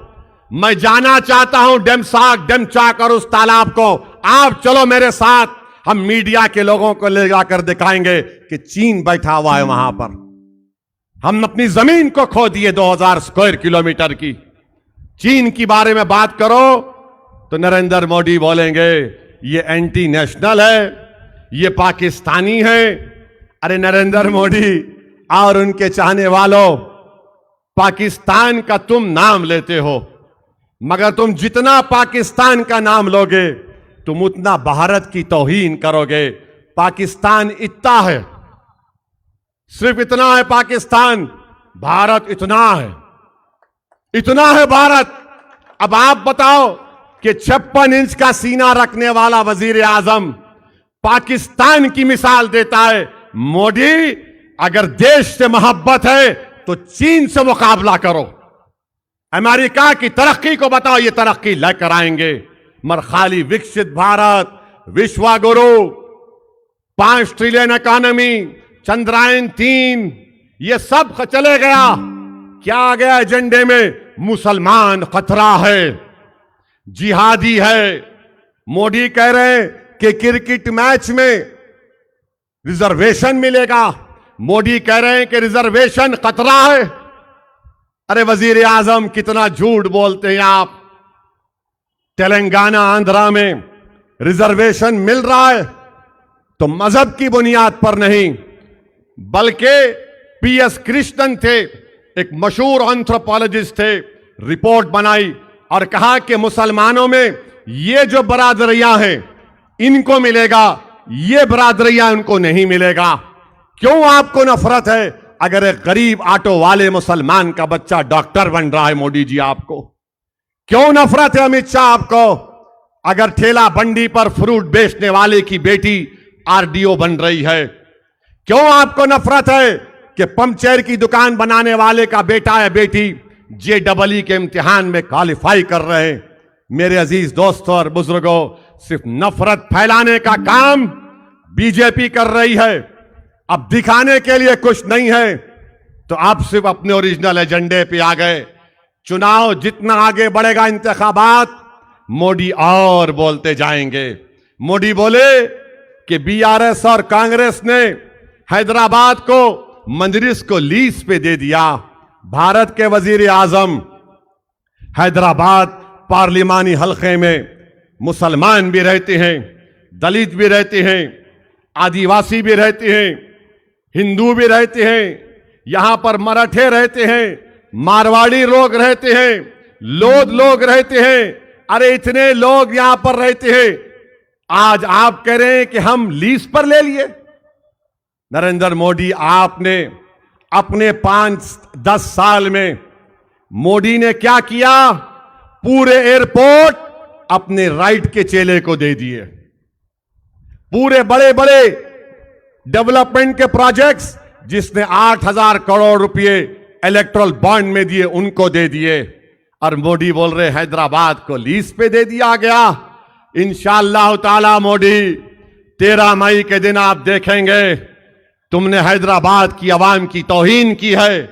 मैं जाना चाहता हूं डेमचाक और उस तालाब को। आप चलो मेरे साथ, हम मीडिया के लोगों को ले जाकर दिखाएंगे कि चीन बैठा हुआ है वहां पर। हम अपनी जमीन को खो दिए 2000 स्क्वायर किलोमीटर की। चीन की बारे में बात करो तो नरेंद्र मोदी बोलेंगे ये एंटी नेशनल है, ये पाकिस्तानी है। अरे नरेंद्र मोदी और उनके चाहने वालों, पाकिस्तान का तुम नाम लेते हो, मगर तुम जितना पाकिस्तान का नाम लोगे तुम उतना भारत की तौहीन करोगे। पाकिस्तान इतना है, सिर्फ इतना है पाकिस्तान, भारत इतना है, इतना है भारत। अब आप बताओ कि 56 इंच का सीना रखने वाला वजीर आजम पाकिस्तान की मिसाल देता है। मोदी, अगर देश से मोहब्बत है तो चीन से मुकाबला करो। अमेरिका की तरक्की को बताओ, ये तरक्की लेकर आएंगे। मगर खाली विकसित भारत, विश्वगुरु, 5 ट्रिलियन इकोनॉमी, चंद्रयान 3, ये सब चले गया। क्या आ गया एजेंडे में? मुसलमान खतरा है, जिहादी है। मोदी कह रहे हैं कि क्रिकेट मैच में रिजर्वेशन मिलेगा। मोदी कह रहे हैं कि रिजर्वेशन खतरा है। अरे वजीर आजम, कितना झूठ बोलते हैं आप। तेलंगाना, आंध्रा में रिजर्वेशन मिल रहा है तो मजहब की बुनियाद पर नहीं, बल्कि पीएस कृष्णन थे, एक मशहूर एंथ्रोपोलॉजिस्ट थे, रिपोर्ट बनाई और कहा कि मुसलमानों में ये जो बरादरियां हैं इनको मिलेगा, ये बरादरियां उनको नहीं मिलेगा। क्यों आपको नफरत है? अगर एक गरीब ऑटो वाले मुसलमान का बच्चा डॉक्टर बन रहा है, मोदी जी आपको क्यों नफरत है? अमित शाह आपको अगर ठेला बंडी पर फ्रूट बेचने वाले की बेटी आरडीओ बन रही है, क्यों आपको नफरत है कि पंचर की दुकान बनाने वाले का बेटा या बेटी JEE के इम्तिहान में क्वालिफाई कर रहे हैं? मेरे अजीज दोस्तों और बुजुर्गों, सिर्फ नफरत फैलाने का काम बीजेपी कर रही है। अब दिखाने के लिए कुछ नहीं है तो आप सिर्फ अपने ओरिजिनल एजेंडे पे आ गए। चुनाव जितना आगे बढ़ेगा, इंतखाबात, मोदी और बोलते जाएंगे। मोदी बोले कि बीआरएस और कांग्रेस ने हैदराबाद को, मजलिस को लीज पे दे दिया। भारत के वजीर आजम हैदराबाद पार्लिमानी हलके में मुसलमान भी रहते हैं, दलित भी रहते हैं, आदिवासी भी रहते हैं, हिंदू भी रहते हैं, यहां पर मराठे रहते हैं, मारवाड़ी लोग रहते हैं, लोध लोग रहते हैं। अरे इतने लोग यहां पर रहते हैं, आज आप कह रहे हैं कि हम लीज पर ले लिए। नरेंद्र मोदी, आपने अपने 5-10 साल में मोदी ने क्या किया? पूरे एयरपोर्ट अपने राइट के चेले को दे दिए। पूरे बड़े बड़े डेवलपमेंट के प्रोजेक्ट्स जिसने 8,000 करोड़ रुपए इलेक्ट्रल बॉन्ड में दिए, उनको दे दिए। और मोदी बोल रहे हैदराबाद को लीज पे दे दिया गया। इंशाअल्लाह ताला मोदी, 13 मई के दिन आप देखेंगे तुमने हैदराबाद की आवाम की तौहीन की है।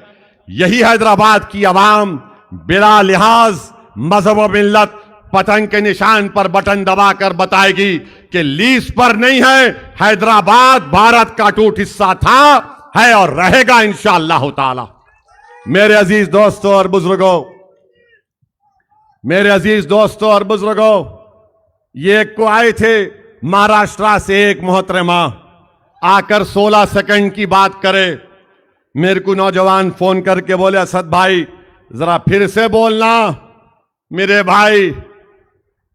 यही हैदराबाद की आवाम बिला लिहाज मजहब व मिल्लत पतंग के निशान पर बटन दबाकर बताएगी कि लीज पर नहीं है, हैदराबाद भारत का टूट हिस्सा था, है और रहेगा इंशाअल्लाह ताला। मेरे अजीज दोस्तों और बुजुर्गों, मेरे अजीज दोस्तों और बुजुर्गों, ये एक को आए थे महाराष्ट्र से एक मोहतरमा, आकर 16 सेकंड की बात करे। मेरे को नौजवान फोन करके बोले, असद भाई जरा फिर से बोलना। मेरे भाई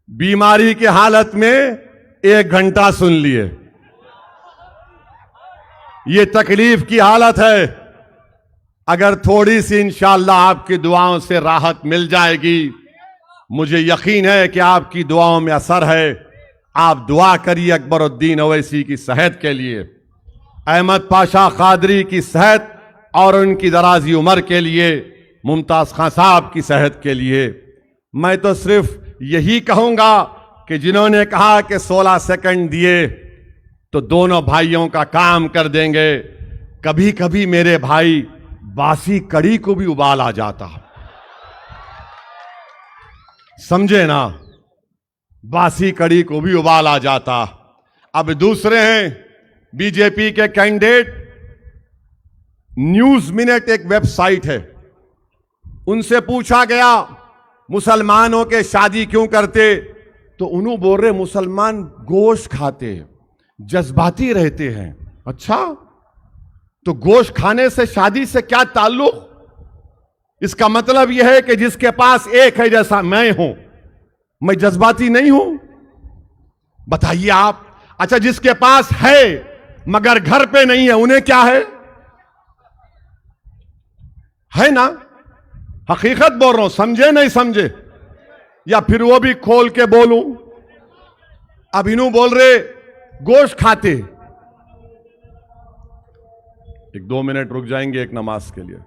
बीमारी की हालत में 1 घंटा सुन लिए, ये तकलीफ की हालत है। अगर थोड़ी सी इंशाअल्लाह आपकी दुआओं से राहत मिल जाएगी, मुझे यकीन है कि आपकी दुआओं में असर है। आप दुआ करिए अकबरुद्दीन ओवैसी की सेहत के लिए, अहमद पाशा कादरी की सेहत और उनकी दराजी उम्र के लिए, मुमताज खान साहब की सेहत के लिए। मैं तो सिर्फ यही कहूंगा कि जिन्होंने कहा कि 16 सेकंड दिए तो दोनों भाइयों का काम कर देंगे। कभी कभी मेरे भाई बासी कड़ी को भी उबाल आ जाता, समझे ना, बासी कड़ी को भी उबाल आ जाता। अब दूसरे हैं बीजेपी के कैंडिडेट। न्यूज मिनट एक वेबसाइट है, उनसे पूछा गया मुसलमानों के शादी क्यों करते, तो उन्होंने बोल रहे मुसलमान गोश्त खाते, जज्बाती रहते हैं। अच्छा, तो गोश्त खाने से शादी से क्या ताल्लुक? इसका मतलब यह है कि जिसके पास एक है, जैसा मैं हूं, मैं जज्बाती नहीं हूं? बताइए आप। अच्छा, जिसके पास है मगर घर पे नहीं है, उन्हें क्या है ना? हकीकत बोल रहा हूं, समझे नहीं समझे? या फिर वो भी खोल के बोलूं? अब इन्हों बोल रहे गोश्त खाते। 1-2 मिनट रुक जाएंगे एक नमाज के लिए।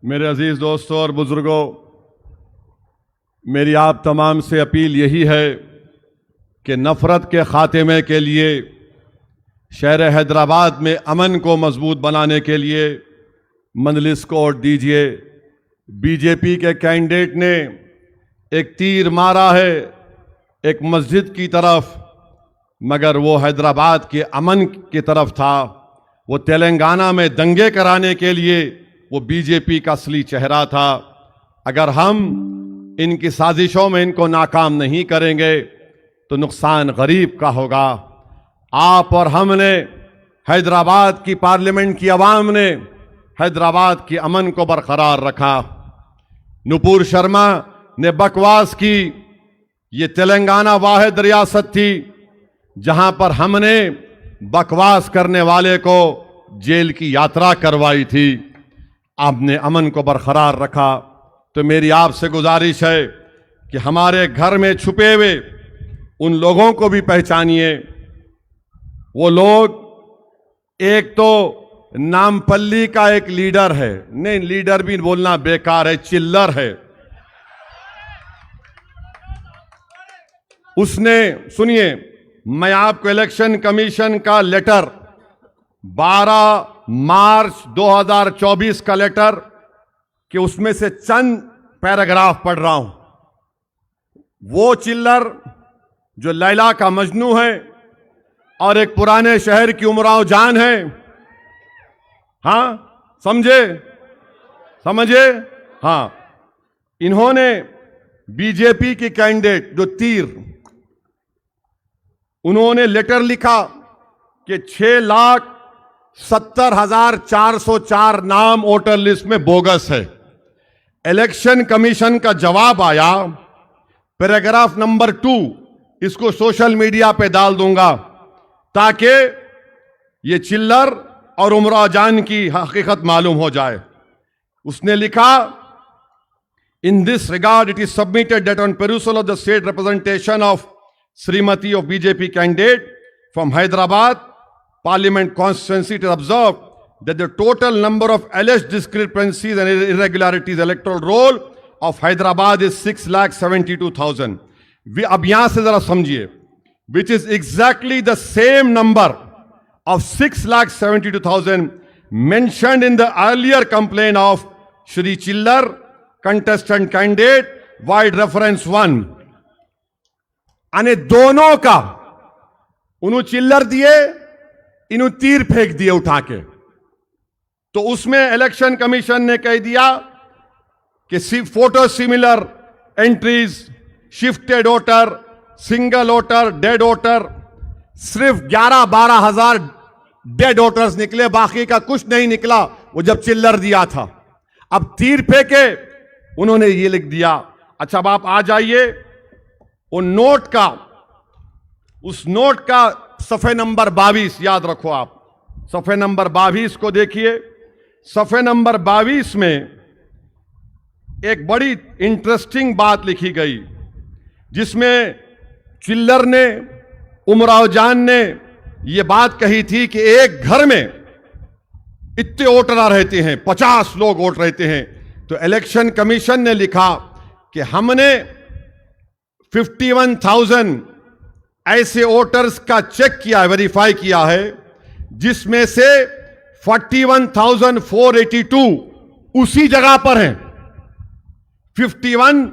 मेरे अजीज दोस्तों और बुजुर्गों, मेरी आप तमाम से अपील यही है कि नफरत के खात्मे के लिए, शहर हैदराबाद में अमन को मजबूत बनाने के लिए मजलिस को वोट दीजिए। बीजेपी के कैंडिडेट ने एक तीर मारा है एक मस्जिद की तरफ, मगर वो हैदराबाद के अमन की तरफ था। वो तेलंगाना में दंगे कराने के लिए वो बीजेपी का असली चेहरा था। अगर हम इनकी साजिशों में इनको नाकाम नहीं करेंगे तो नुकसान गरीब का होगा। आप और हमने, हैदराबाद की पार्लियामेंट की आवाम ने हैदराबाद की अमन को बरकरार रखा। नुपुर शर्मा ने बकवास की। ये तेलंगाना वाहिद रियासत थी जहां पर हमने बकवास करने वाले को जेल की यात्रा करवाई थी। आपने अमन को बरकरार रखा। तो मेरी आपसे गुजारिश है कि हमारे घर में छुपे हुए उन लोगों को भी पहचानिए। वो लोग, एक तो नामपल्ली का एक लीडर है, नहीं लीडर भी बोलना बेकार है, चिल्लर है। उसने, सुनिए, मैं आपको इलेक्शन कमीशन का लेटर 12 मार्च 2024 का लेटर कि उसमें से चंद पैराग्राफ पढ़ रहा हूं। वो चिल्लर जो लैला का मजनू है और एक पुराने शहर की उमराव जान है, हां, समझे? हां, इन्होंने बीजेपी की कैंडिडेट जो तीर, उन्होंने लेटर लिखा कि 6,70,404 नाम वोटर लिस्ट में बोगस है। इलेक्शन कमीशन का जवाब आया, पैराग्राफ नंबर 2, इसको सोशल मीडिया पे डाल दूंगा ताकि ये चिल्लर और उमराव जान की हकीकत मालूम हो जाए। उसने लिखा, in this regard it is submitted that on perusal of the state representation of Srimati of BJP candidate from Hyderabad Parliament constituency, it is observed that the total number of alleged discrepancies and irregularities electoral roll of Hyderabad is 6,72,000. अब यहां से जरा समझिए, which is exactly the same number of 6,72,000 mentioned in the earlier complaint of Shri Chillar, contestant candidate, wide reference 1. अने दोनों का उन्हों चिल्लर दिए, इन्हों तीर फेंक दिए उठा के। तो उसमें इलेक्शन कमीशन ने कह दिया कि photo similar entries, shifted voter, single voter, dead voter, सिर्फ 11-12 हजार डेड वोटर्स निकले, बाकी का कुछ नहीं निकला। वो जब चिल्लर दिया था, अब तीर फेंके उन्होंने ये लिख दिया। अच्छा, अब आप आ जाइए वो नोट का, उस नोट का सफे नंबर 22 याद रखो आप, सफे नंबर 22 को देखिए। सफे नंबर 22 में एक बड़ी इंटरेस्टिंग बात लिखी गई, जिसमें चिल्लर ने, उमराव जान ने यह बात कही थी कि एक घर में इतने वोटर रहते हैं, 50 लोग वोट रहते हैं। तो इलेक्शन कमीशन ने लिखा कि हमने 51,000 ऐसे वोटर्स का चेक किया, वेरीफाई किया है, जिसमें से 41,482 उसी जगह पर हैं। 51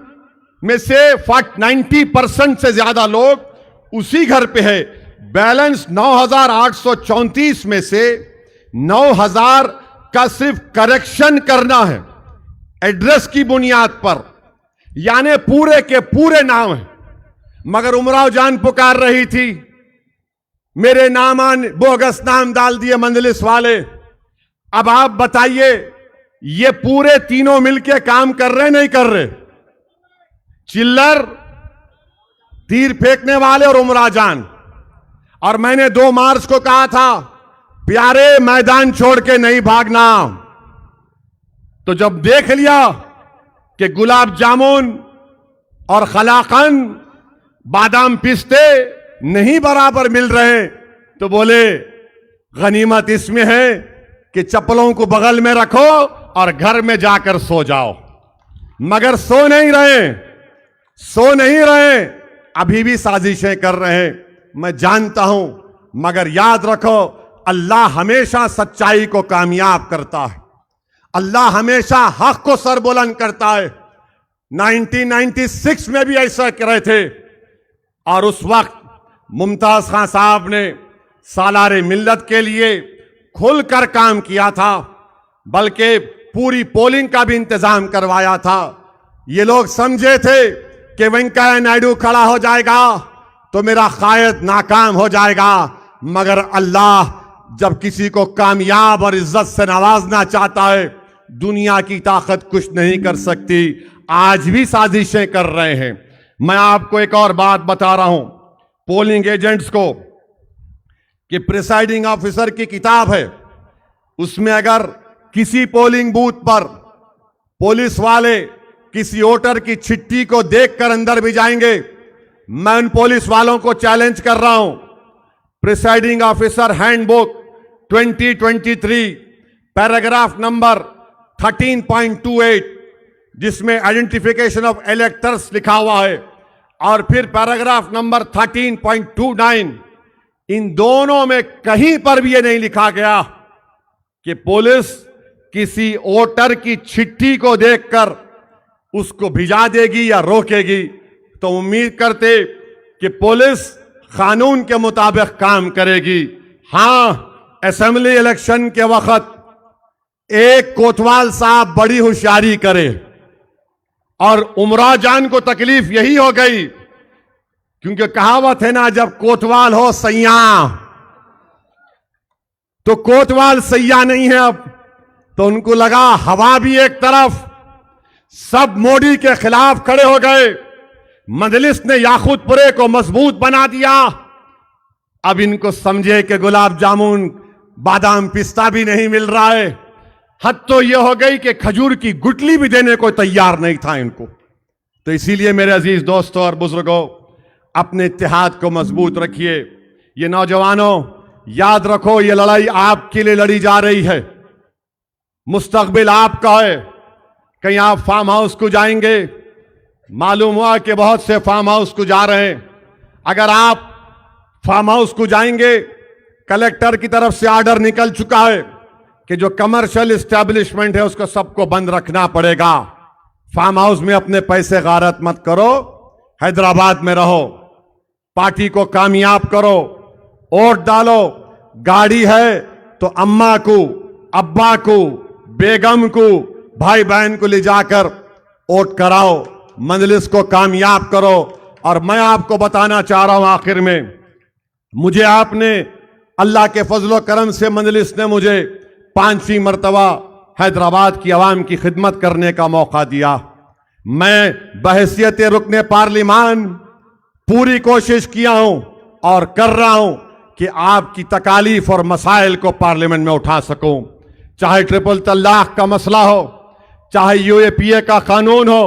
में से 90% से ज्यादा लोग उसी घर पे है। बैलेंस 9,834 में से 9,000 का सिर्फ करेक्शन करना है एड्रेस की बुनियाद पर, यानी पूरे के पूरे नाम है। मगर उमराव जान पुकार रही थी, मेरे नामान बोगस नाम डाल दिए मंजलिस वाले। अब आप बताइए, ये पूरे तीनों मिलके काम कर रहे नहीं कर रहे? चिल्लर, तीर फेंकने वाले और उमराव जान। और मैंने 2 मार्च को कहा था, प्यारे मैदान छोड़ के नहीं भागना। तो जब देख लिया कि गुलाब जामुन और खलाकंद, बादाम पिस्ते नहीं बराबर मिल रहे, तो बोले गनीमत इसमें है कि चप्पलों को बगल में रखो और घर में जाकर सो जाओ। मगर सो नहीं रहे, अभी भी साजिशें कर रहे हैं, मैं जानता हूं। मगर याद रखो, अल्लाह हमेशा सच्चाई को कामयाब करता है, अल्लाह हमेशा हक को सरबुलंद करता है। 1996 में भी ऐसा कर रहे थे, और उस वक्त मुमताज खान साहब ने सालारे मिल्लत के लिए खुलकर काम किया था, बल्कि पूरी पोलिंग का भी इंतजाम करवाया था। ये लोग समझे थे कि वेंकैया नायडू खड़ा हो जाएगा तो मेरा कायद नाकाम हो जाएगा। मगर अल्लाह जब किसी को कामयाब और इज्जत से नवाजना चाहता है, दुनिया की ताकत कुछ नहीं कर सकती। आज भी साजिशें कर रहे हैं। मैं आपको एक और बात बता रहा हूं पोलिंग एजेंट्स को, कि प्रिसाइडिंग ऑफिसर की किताब है, उसमें अगर किसी पोलिंग बूथ पर पुलिस वाले किसी वोटर की चिट्ठी को देखकर अंदर भी जाएंगे, मैं उन पुलिस वालों को चैलेंज कर रहा हूं। Presiding officer handbook 2023 paragraph number 13.28, जिसमें आइडेंटिफिकेशन ऑफ इलेक्टर्स लिखा हुआ है, और फिर पैराग्राफ नंबर 13.29, इन दोनों में कहीं पर भी यह नहीं लिखा गया कि पुलिस किसी वोटर की चिट्ठी को देखकर उसको भिजा देगी या रोकेगी। तो उम्मीद करते कि पुलिस कानून के मुताबिक काम करेगी। हां, असेंबली इलेक्शन के वक्त एक कोतवाल साहब बड़ी होशियारी करे और उमरा जान को तकलीफ यही हो गई, क्योंकि कहावत है ना, जब कोतवाल हो सैया, तो कोतवाल सैया नहीं है अब। तो उनको लगा हवा भी एक तरफ, सब मोदी के खिलाफ खड़े हो गए। मजलिस ने याकूतपुरे को मजबूत बना दिया। अब इनको समझे कि गुलाब जामुन बादाम पिस्ता भी नहीं मिल रहा है। हद तो यह हो गई कि खजूर की गुटली भी देने को तैयार नहीं था इनको। तो इसीलिए मेरे अजीज दोस्तों और बुजुर्गों, अपने इत्तेहाद को मजबूत रखिए। ये नौजवानों, याद रखो, ये लड़ाई आपके लिए लड़ी जा रही है। मुस्तकबिल आपका है। कहीं आप फार्म हाउस को जाएंगे, मालूम हुआ कि बहुत से फार्म हाउस को जा रहे हैं। अगर आप फार्म हाउस को जाएंगे, कलेक्टर की तरफ से ऑर्डर निकल चुका है कि जो कमर्शियल एस्टेब्लिशमेंट है उसको सबको बंद रखना पड़ेगा। फार्म हाउस में अपने पैसे गारत मत करो, हैदराबाद में रहो, पार्टी को कामयाब करो, वोट डालो। गाड़ी है तो अम्मा को, अब्बा को, बेगम को, भाई बहन को ले जाकर वोट कराओ, मजलिस को कामयाब करो। और मैं आपको बताना चाह रहा हूं आखिर में, मुझे आपने अल्लाह के फजलो करम से मजलिस ने मुझे 5वीं मर्तबा हैदराबाद की आवाम की खिदमत करने का मौका दिया। मैं बहैसियत रुकने पार्लिमान पूरी कोशिश किया हूं और कर रहा हूं कि आपकी तकालीफ और मसाइल को पार्लियामेंट में उठा सकूं। चाहे ट्रिपल तलाक का मसला हो, चाहे यूएपीए का कानून हो,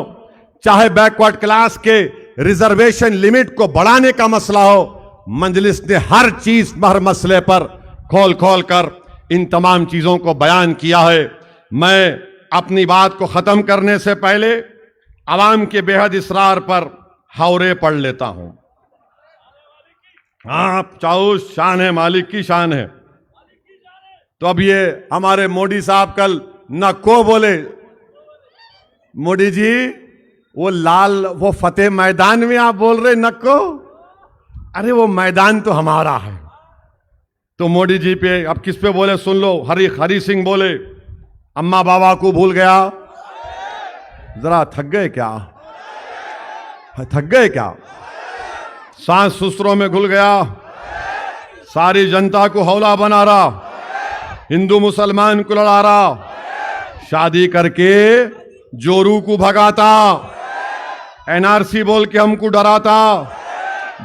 चाहे बैकवर्ड क्लास के रिजर्वेशन लिमिट को बढ़ाने का मसला हो, मजलिस ने हर चीज, हर मसले पर खोल खोल कर इन तमाम चीजों को बयान किया है। मैं अपनी बात को खत्म करने से पहले अवाम के बेहद इसरार पर हावरे पढ़ लेता हूं। हाँ, चाउस शान है, मालिक की शान है। तो अब ये हमारे मोदी साहब कल नको बोले, मोदी जी वो लाल, वो फतेह मैदान में आप बोल रहे नको, अरे वो मैदान तो हमारा है। तो मोदी जी पे अब किस पे बोले सुन लो। हरी सिंह बोले अम्मा बाबा को भूल गया। जरा थक गए क्या? थक गए क्या? सास ससुरों में घुल गया, सारी जनता को हौला बना रहा, हिंदू मुसलमान को लड़ा रहा, शादी करके जोरू को भगाता, एनआरसी बोल के हमको डराता,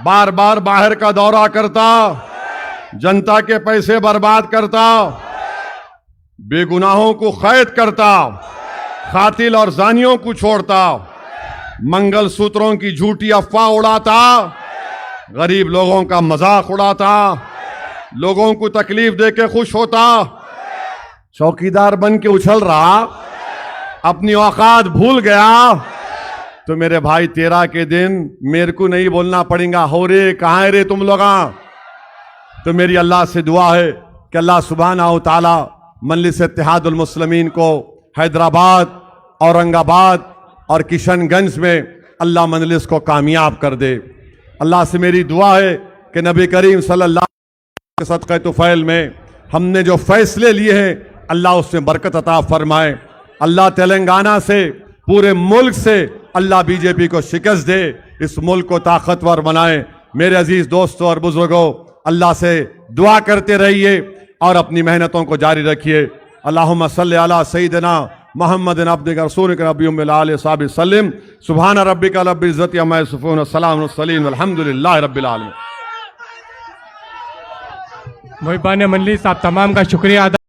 बार बार बाहर का दौरा करता, जनता के पैसे बर्बाद करता, बेगुनाहों को कैद करता, कातिल और जानियों को छोड़ता, मंगल सूत्रों की झूठी अफवाह उड़ाता, गरीब लोगों का मजाक उड़ाता, लोगों को तकलीफ देके खुश होता, चौकीदार बन के उछल रहा, अपनी औकात भूल गया। तो मेरे भाई 13 के दिन मेरे को नहीं बोलना पड़ेगा, हो रे कहाँ है रे तुम लोग। तो मेरी अल्लाह से दुआ है कि अल्लाह सुब्हानहू तआला मजलिस इत्तेहादुल मुस्लिमीन को हैदराबाद, औरंगाबाद और किशनगंज में अल्लाह मजलिस को कामयाब कर दे। अल्लाह से मेरी दुआ है कि नबी करीम सल्लल्लाहु अलैहि वसल्लम के सदक़े तुफ़ैल में हमने जो फैसले लिए हैं अल्लाह उसमें बरकत अता फरमाए। अल्लाह तेलंगाना से, पूरे मुल्क से अल्लाह बीजेपी को शिकस्त दे, इस मुल्क को ताकतवर बनाए। मेरे अजीज दोस्तों और बुजुर्गों, अल्लाह से दुआ करते रहिए और अपनी मेहनतों को जारी रखिए। अल्लाहुम्मा सल्ली अला सय्यिदिना मुहम्मदिन अब्दिका रसूलिका नबिय्युम मिन आलिहि वसहबिहि वसल्लम। सुब्हान रब्बिका रब्बिल इज्जति अम्मा यसिफून व सलामुन अलल मुरसलीन वल्हम्दुलिल्लाहि रब्बिल आलमीन। मुहिबान मजलिस, आप तमाम का शुक्रिया अदा